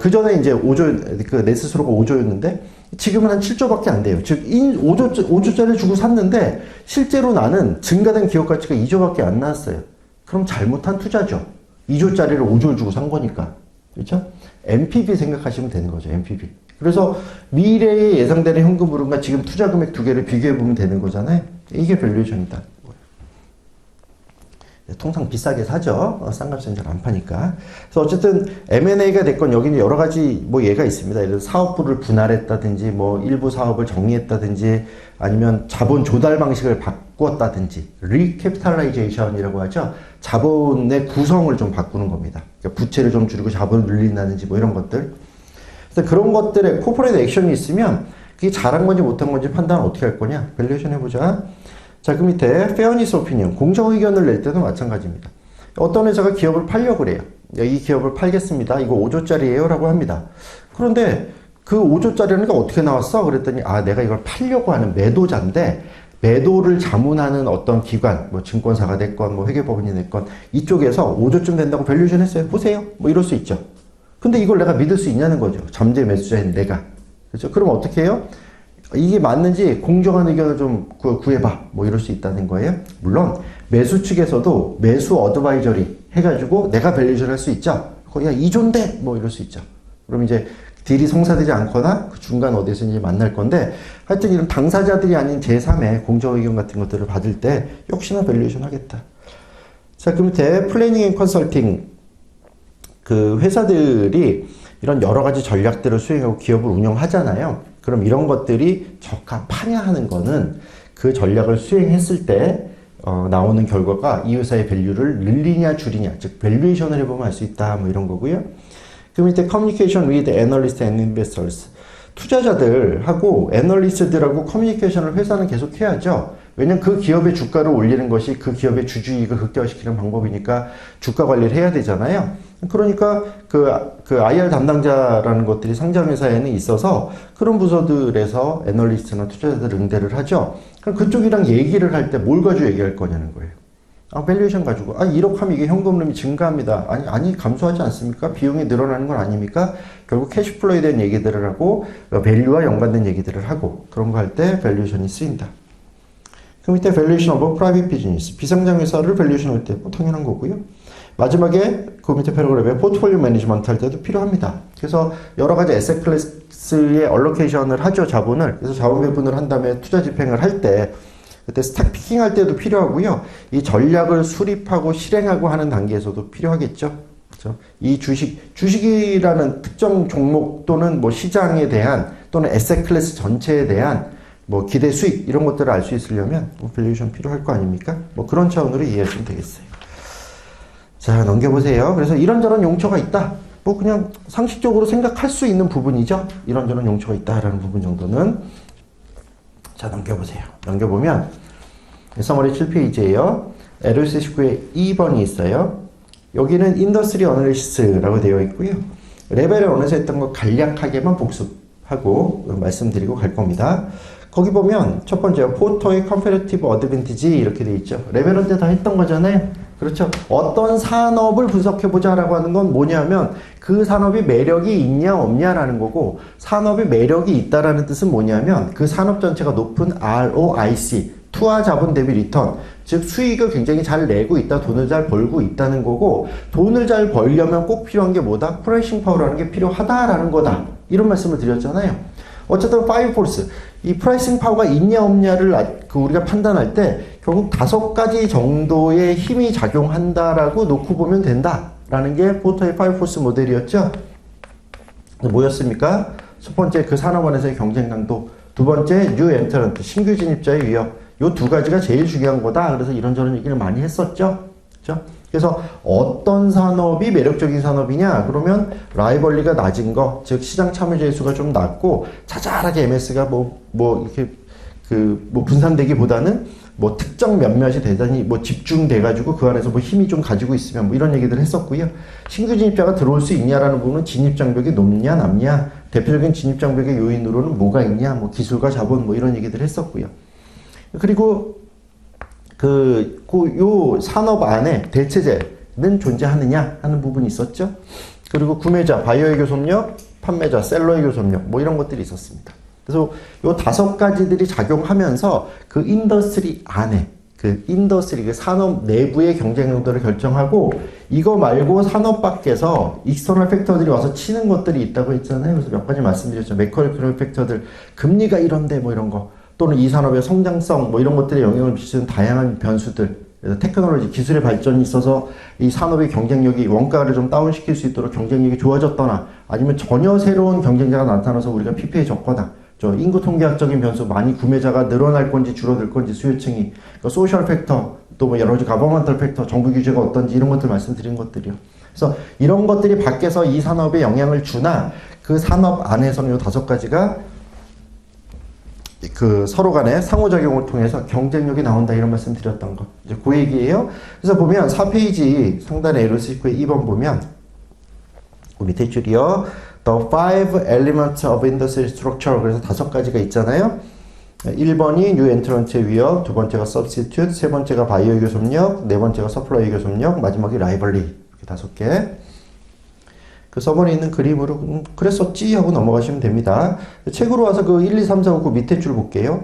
그 전에 이제 5조, 내 스스로가 5조였는데, 지금은 한 7조밖에 안 돼요. 즉, 5조짜리 주고 샀는데, 실제로 나는 증가된 기업 가치가 2조밖에 안 나왔어요. 그럼 잘못한 투자죠. 2조짜리를 5조를 주고 산 거니까. 그렇죠? NPV 생각하시면 되는 거죠. NPV. 그래서 미래에 예상되는 현금 흐름과 지금 투자 금액 두 개를 비교해 보면 되는 거잖아요. 이게 밸류에이션이다. 통상 비싸게 사죠. 싼 값은 잘 안 파니까. 그래서 어쨌든 M&A가 됐건 여기는 여러 가지 뭐 예가 있습니다. 예를 들어 사업부를 분할했다든지 뭐 일부 사업을 정리했다든지 아니면 자본 조달 방식을 바꿨다든지 리캐피탈라이제이션이라고 하죠. 자본의 구성을 좀 바꾸는 겁니다. 그러니까 부채를 좀 줄이고 자본을 늘린다든지 뭐 이런 것들. 그래서 그런 것들에 코퍼레이트 액션이 있으면 그게 잘한 건지 못한 건지 판단을 어떻게 할 거냐. 밸류에이션 해보자. 자, 그 밑에 페어니스 오피니언, 공정 의견을 낼 때도 마찬가지입니다. 어떤 회사가 기업을 팔려고 그래요. 이 기업을 팔겠습니다. 이거 5조짜리예요 라고 합니다. 그런데 그 5조짜리는 어떻게 나왔어? 그랬더니 아 내가 이걸 팔려고 하는 매도자인데 매도를 자문하는 어떤 기관, 뭐 증권사가 됐건 뭐 회계법인이 됐건 이쪽에서 5조쯤 된다고 밸류에이션 했어요. 보세요. 뭐 이럴 수 있죠. 근데 이걸 내가 믿을 수 있냐는 거죠. 잠재 매수자인 내가. 그렇죠? 그럼 어떻게 해요? 이게 맞는지 공정한 의견을 좀 구해봐. 뭐 이럴 수 있다는 거예요. 물론 매수 측에서도 매수 어드바이저리 해가지고 내가 밸류에이션 할 수 있죠. 야 2조인데 뭐 이럴 수 있죠. 그럼 이제 딜이 성사되지 않거나 그 중간 어디서 이제 만날 건데 하여튼 이런 당사자들이 아닌 제3의 공정 의견 같은 것들을 받을 때 역시나 밸류에이션 하겠다. 자, 그 밑에 플래닝 앤 컨설팅 그 회사들이 이런 여러 가지 전략들을 수행하고 기업을 운영하잖아요. 그럼 이런 것들이 적합하냐 하는 거는 그 전략을 수행했을 때 나오는 결과가 이 회사의 밸류를 늘리냐 줄이냐, 즉 밸류에이션을 해보면 알 수 있다 뭐 이런 거고요. 그 밑에 communication with analysts and investors. 투자자들하고 애널리스트들하고 커뮤니케이션을 회사는 계속 해야죠. 왜냐면 그 기업의 주가를 올리는 것이 그 기업의 주주이익을 극대화시키는 방법이니까 주가 관리를 해야 되잖아요. 그러니까 그 IR 담당자라는 것들이 상장회사에는 있어서 그런 부서들에서 애널리스트나 투자자들 응대를 하죠. 그럼 그쪽이랑 얘기를 할 때 뭘 가지고 얘기할 거냐는 거예요. 밸류에이션 가지고 1억 하면 이게 현금흐름이 증가합니다. 아니 감소하지 않습니까? 비용이 늘어나는 건 아닙니까? 결국 캐시플로우에 대한 얘기들을 하고 밸류와 연관된 얘기들을 하고 그런 거 할 때 밸류에이션이 쓰인다. 그 밑에 밸류에이션 오브 프라이빗 비즈니스. 비상장 회사를 밸류에이션 할 때 당연한 거고요. 마지막에 그 밑에 패러그래프에 포트폴리오 매니지먼트 할 때도 필요합니다. 그래서 여러 가지 에셋 클래스의 얼로케이션을 하죠, 자본을. 그래서 자본 배분을 한 다음에 투자 집행을 할 때 그때 스탁 피킹 할 때도 필요하고요. 이 전략을 수립하고 실행하고 하는 단계에서도 필요하겠죠. 그렇죠? 이 주식이라는 특정 종목 또는 뭐 시장에 대한 또는 에셋 클래스 전체에 대한 뭐 기대 수익 이런 것들을 알 수 있으려면 뭐 밸류에이션 필요할 거 아닙니까? 뭐 그런 차원으로 이해하시면 되겠어요. 자, 넘겨보세요. 그래서 이런저런 용처가 있다. 뭐 그냥 상식적으로 생각할 수 있는 부분이죠. 이런저런 용처가 있다라는 부분 정도는. 자, 넘겨보세요. 넘겨보면 서머리 7페이지에요. LS19에 2번이 있어요. 여기는 인더스트리 어널리시스라고 되어 있고요. 레벨을 어느새 했던 거 간략하게만 복습하고 말씀드리고 갈 겁니다. 거기 보면 첫 번째 포터의 컴패러티브 어드밴티지 이렇게 되어 있죠. 레벨은 때 다 했던 거잖아요. 그렇죠. 어떤 산업을 분석해보자 라고 하는 건 뭐냐면 그 산업이 매력이 있냐 없냐라는 거고 산업이 매력이 있다라는 뜻은 뭐냐면 그 산업 전체가 높은 ROIC, 투하 자본 대비 리턴, 즉 수익을 굉장히 잘 내고 있다, 돈을 잘 벌고 있다는 거고 돈을 잘 벌려면 꼭 필요한 게 뭐다? 프라이싱 파워라는 게 필요하다라는 거다. 이런 말씀을 드렸잖아요. 어쨌든 5포스, 이 프라이싱 파워가 있냐 없냐를 우리가 판단할 때 결국 5가지 정도의 힘이 작용한다라고 놓고 보면 된다라는 게 포터의 5포스 모델이었죠. 뭐였습니까? 첫 번째 그 산업 안에서의 경쟁 강도, 두 번째 뉴 엔터런트, 신규 진입자의 위협. 요 2가지가 제일 중요한 거다. 그래서 이런저런 얘기를 많이 했었죠. 그렇죠? 그래서 어떤 산업이 매력적인 산업이냐? 그러면 라이벌리가 낮은 거, 즉 시장 참여자의 수가 좀 낮고 자잘하게 MS가 이렇게 분산되기보다는 특정 몇몇이 대단히 집중돼가지고 그 안에서 힘이 좀 가지고 있으면 이런 얘기들을 했었고요. 신규 진입자가 들어올 수 있냐라는 부분은 진입장벽이 높냐 낮냐, 대표적인 진입장벽의 요인으로는 뭐가 있냐, 기술과 자본 이런 얘기들을 했었고요. 그리고 요 산업 안에 대체제는 존재하느냐 하는 부분이 있었죠. 그리고 구매자, 바이어의 교섭력, 판매자, 셀러의 교섭력, 이런 것들이 있었습니다. 그래서 요 5가지들이 작용하면서 그 인더스트리 안에, 그 산업 내부의 경쟁 정도를 결정하고 이거 말고 산업 밖에서 익스터널 팩터들이 와서 치는 것들이 있다고 했잖아요. 그래서 몇 가지 말씀드렸죠. 매크로이코노믹 팩터들, 금리가 이런데 이런 거. 또는 이 산업의 성장성 이런 것들에 영향을 미치는 다양한 변수들, 그래서 테크놀로지, 기술의 발전이 있어서 이 산업의 경쟁력이 원가를 좀 다운시킬 수 있도록 경쟁력이 좋아졌거나 아니면 전혀 새로운 경쟁자가 나타나서 우리가 피폐해졌거나 인구 통계학적인 변수, 많이 구매자가 늘어날 건지 줄어들 건지 수요층이, 소셜 팩터, 또 여러 가지 가버먼털 팩터, 정부 규제가 어떤지 이런 것들 말씀드린 것들이요. 그래서 이런 것들이 밖에서 이 산업에 영향을 주나 그 산업 안에서는 요 5가지가 서로 간의 상호작용을 통해서 경쟁력이 나온다 이런 말씀 드렸던 거. 이제 그 얘기예요. 그래서 보면 4페이지 상단에 LS19의 2번 보면 그 밑에 줄이요. The five elements of industry structure. 그래서 5가지가 있잖아요. 1번이 new entrant의 위협, 두 번째가 substitute, 세 번째가 바이어 교섭력, 네 번째가 서플라이 교섭력, 마지막이 rivalry. 이렇게 5개. 그 서버에 있는 그림으로 그랬었지 하고 넘어가시면 됩니다. 책으로 와서 그 1, 2, 3, 4, 5 그 밑에 줄 볼게요.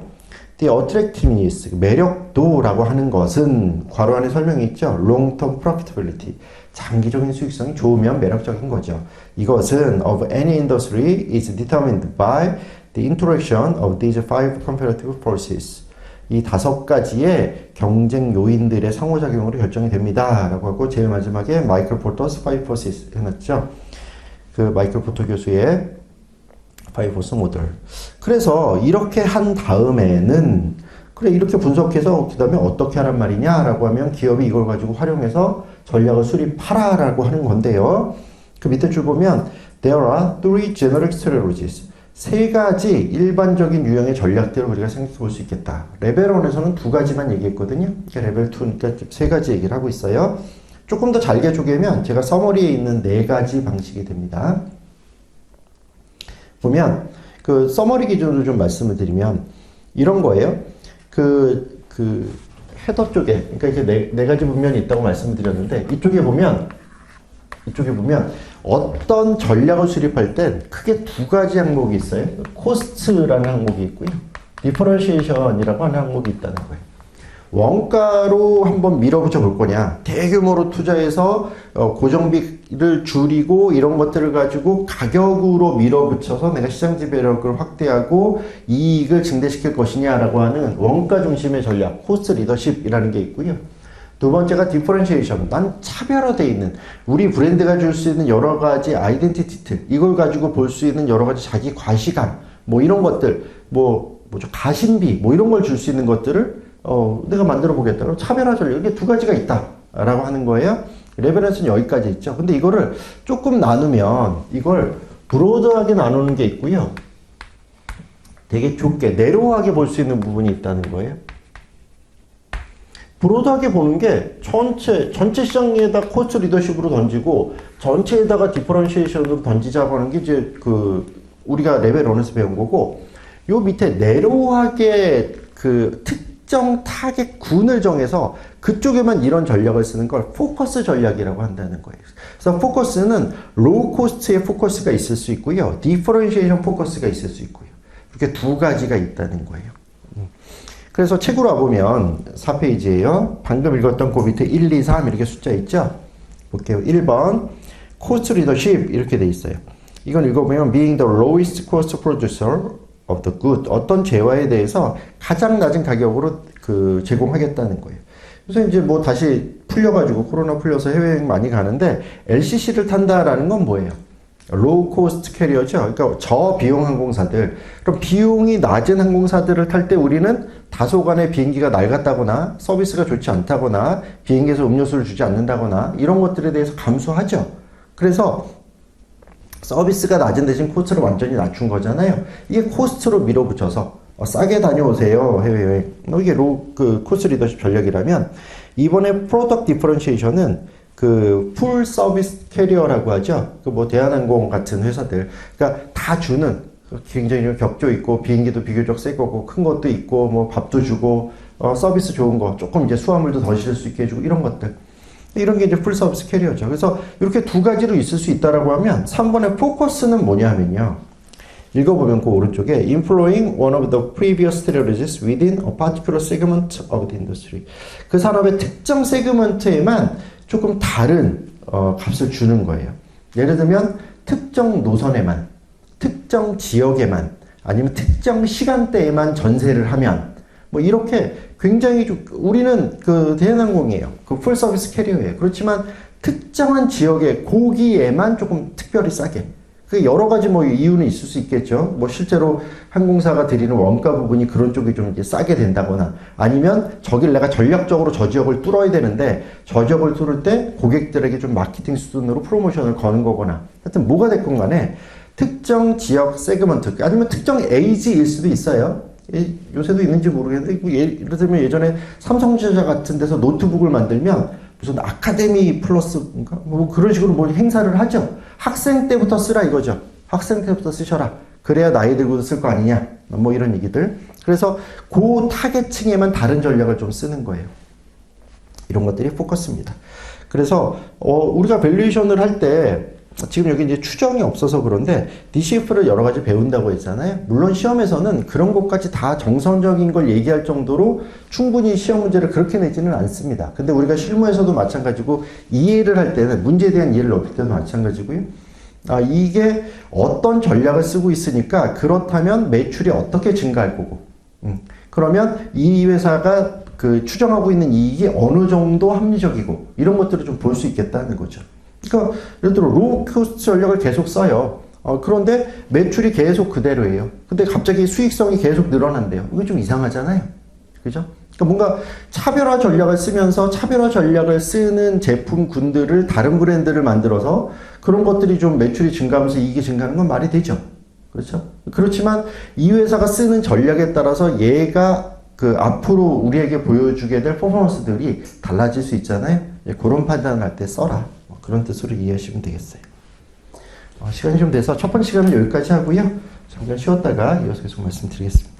The attractiveness, 매력도라고 하는 것은 괄호 안에 설명이 있죠. Long-term profitability, 장기적인 수익성이 좋으면 매력적인 거죠. 이것은 of any industry is determined by the interaction of these five comparative forces. 이 5가지의 경쟁 요인들의 상호작용으로 결정이 됩니다. 라고 하고 제일 마지막에 마이클 포터's five forces 해놨죠. 그 마이클 포터 교수의 파이브 포스 모델. 그래서 이렇게 한 다음에는 그래 이렇게 분석해서 그 다음에 어떻게 하란 말이냐라고 하면 기업이 이걸 가지고 활용해서 전략을 수립하라라고 하는 건데요. 그 밑에 줄 보면 There are three general strategies. 3가지 일반적인 유형의 전략들을 우리가 생각해 볼 수 있겠다. 레벨 1에서는 2가지만 얘기했거든요. 레벨 2니까 3가지 얘기를 하고 있어요. 조금 더 잘게 쪼개면 제가 서머리에 있는 4가지 방식이 됩니다. 보면 그 서머리 기준으로 좀 말씀을 드리면 이런 거예요. 그 헤더 쪽에 그러니까 이제 네 가지 분면이 있다고 말씀을 드렸는데 이쪽에 보면 어떤 전략을 수립할 땐 크게 2가지 항목이 있어요. 코스트라는 항목이 있고요. 디퍼런시에이션이라고 하는 항목이 있다는 거예요. 원가로 한번 밀어붙여 볼 거냐, 대규모로 투자해서 고정비를 줄이고 이런 것들을 가지고 가격으로 밀어붙여서 내가 시장 지배력을 확대하고 이익을 증대시킬 것이냐라고 하는 원가 중심의 전략, 코스트 리더십이라는 게 있고요. 두 번째가 디퍼런시에이션, 난 차별화되어 있는 우리 브랜드가 줄 수 있는 여러 가지 아이덴티티, 이걸 가지고 볼 수 있는 여러 가지 자기 과시감, 뭐 이런 것들, 뭐죠 가심비, 뭐 이런 걸 줄 수 있는 것들을 내가 만들어 보겠다. 차별화 전략. 이게 2가지가 있다라고 하는 거예요. 레벨에서는 여기까지 있죠. 근데 이거를 조금 나누면 이걸 브로드하게 나누는 게 있고요. 되게 좁게, 내로하게 볼 수 있는 부분이 있다는 거예요. 브로드하게 보는 게 전체 시장에다 코스트 리더십으로 던지고 전체에다가 디퍼런시에이션으로 던지자고 하는 게 이제 우리가 레벨 1에서 배운 거고, 요 밑에 내로하게 특정 타겟군을 정해서 그쪽에만 이런 전략을 쓰는 걸 포커스 전략이라고 한다는 거예요. 그래서 포커스는 로우 코스트의 포커스가 있을 수 있고요. 디퍼런시에이션 포커스가 있을 수 있고요. 이렇게 2가지가 있다는 거예요. 그래서 책으로 와보면 4페이지에요. 방금 읽었던 그 밑에 1, 2, 3 이렇게 숫자 있죠? 볼게요. 1번 코스트 리더십 이렇게 돼 있어요. 이건 읽어보면 being the lowest cost producer of the good, 어떤 재화에 대해서 가장 낮은 가격으로 제공하겠다는 거예요. 그래서 이제 뭐 다시 풀려가지고 코로나 풀려서 해외여행 많이 가는데 LCC를 탄다라는 건 뭐예요? 로우 코스트 캐리어죠. 그러니까 저비용 항공사들. 그럼 비용이 낮은 항공사들을 탈 때 우리는 다소간의 비행기가 낡았다거나 서비스가 좋지 않다거나 비행기에서 음료수를 주지 않는다거나 이런 것들에 대해서 감수하죠. 그래서 서비스가 낮은 대신 코스트를 완전히 낮춘 거잖아요. 이게 코스트로 밀어붙여서 싸게 다녀오세요. 해외여행. 이게 코스트 리더십 전략이라면 이번에 프로덕트 디퍼런시에이션은 풀 서비스 캐리어라고 하죠. 대한항공 같은 회사들. 그러니까 다 주는 굉장히 격조 있고 비행기도 비교적 새 거고 큰 것도 있고 뭐 밥도 주고 서비스 좋은 거 조금 이제 수화물도 더 실을 수 있게 해주고 이런 것들. 이런 게 이제 풀 서비스 캐리어죠. 그래서 이렇게 2가지로 있을 수 있다라고 하면 3번의 포커스는 뭐냐 하면요. 읽어보면 그 오른쪽에 employing one of the previous strategies within a particular segment of the industry. 그 산업의 특정 세그먼트에만 조금 다른 값을 주는 거예요. 예를 들면 특정 노선에만, 특정 지역에만, 아니면 특정 시간대에만 전세를 하면 뭐 이렇게 굉장히 우리는 대한항공이에요. 풀 서비스 캐리어예요. 그렇지만 특정한 지역에 거기에만 조금 특별히 싸게. 여러 가지 이유는 있을 수 있겠죠. 실제로 항공사가 드리는 원가 부분이 그런 쪽이 좀 이제 싸게 된다거나 아니면 내가 전략적으로 저 지역을 뚫어야 되는데 저 지역을 뚫을 때 고객들에게 좀 마케팅 수준으로 프로모션을 거는 거거나 하여튼 뭐가 됐건 간에 특정 지역 세그먼트 아니면 특정 에이지일 수도 있어요. 요새도 있는지 모르겠는데 예를 들면 예전에 삼성전자 같은 데서 노트북을 만들면 무슨 아카데미 플러스인가? 그런 식으로 행사를 하죠. 학생 때부터 쓰라 이거죠. 학생 때부터 쓰셔라. 그래야 나이 들고도 쓸 거 아니냐. 뭐 이런 얘기들. 그래서 그 타겟층에만 다른 전략을 좀 쓰는 거예요. 이런 것들이 포커스입니다. 그래서 우리가 밸류에이션을 할 때 지금 여기 이제 추정이 없어서 그런데 DCF를 여러 가지 배운다고 했잖아요. 물론 시험에서는 그런 것까지 다 정성적인 걸 얘기할 정도로 충분히 시험 문제를 그렇게 내지는 않습니다. 근데 우리가 실무에서도 마찬가지고 이해를 할 때는 문제에 대한 이해를 높일 때도 마찬가지고요. 이게 어떤 전략을 쓰고 있으니까 그렇다면 매출이 어떻게 증가할 거고 그러면 이 회사가 그 추정하고 있는 이익이 어느 정도 합리적이고 이런 것들을 좀 볼 수 있겠다는 거죠. 그러니까 예를 들어 로우 코스트 전략을 계속 써요. 그런데 매출이 계속 그대로예요. 근데 갑자기 수익성이 계속 늘어난대요. 이거 좀 이상하잖아요. 그죠? 그러니까 뭔가 차별화 전략을 쓰면서 차별화 전략을 쓰는 제품군들을 다른 브랜드를 만들어서 그런 것들이 좀 매출이 증가하면서 이익이 증가하는 건 말이 되죠. 그렇죠? 그렇지만 이 회사가 쓰는 전략에 따라서 얘가 그 앞으로 우리에게 보여주게 될 퍼포먼스들이 달라질 수 있잖아요. 그런 판단을 할 때 써라. 그런 뜻으로 이해하시면 되겠어요. 시간이 좀 돼서 첫 번째 시간은 여기까지 하고요. 잠깐 쉬었다가 이어서 계속 말씀드리겠습니다.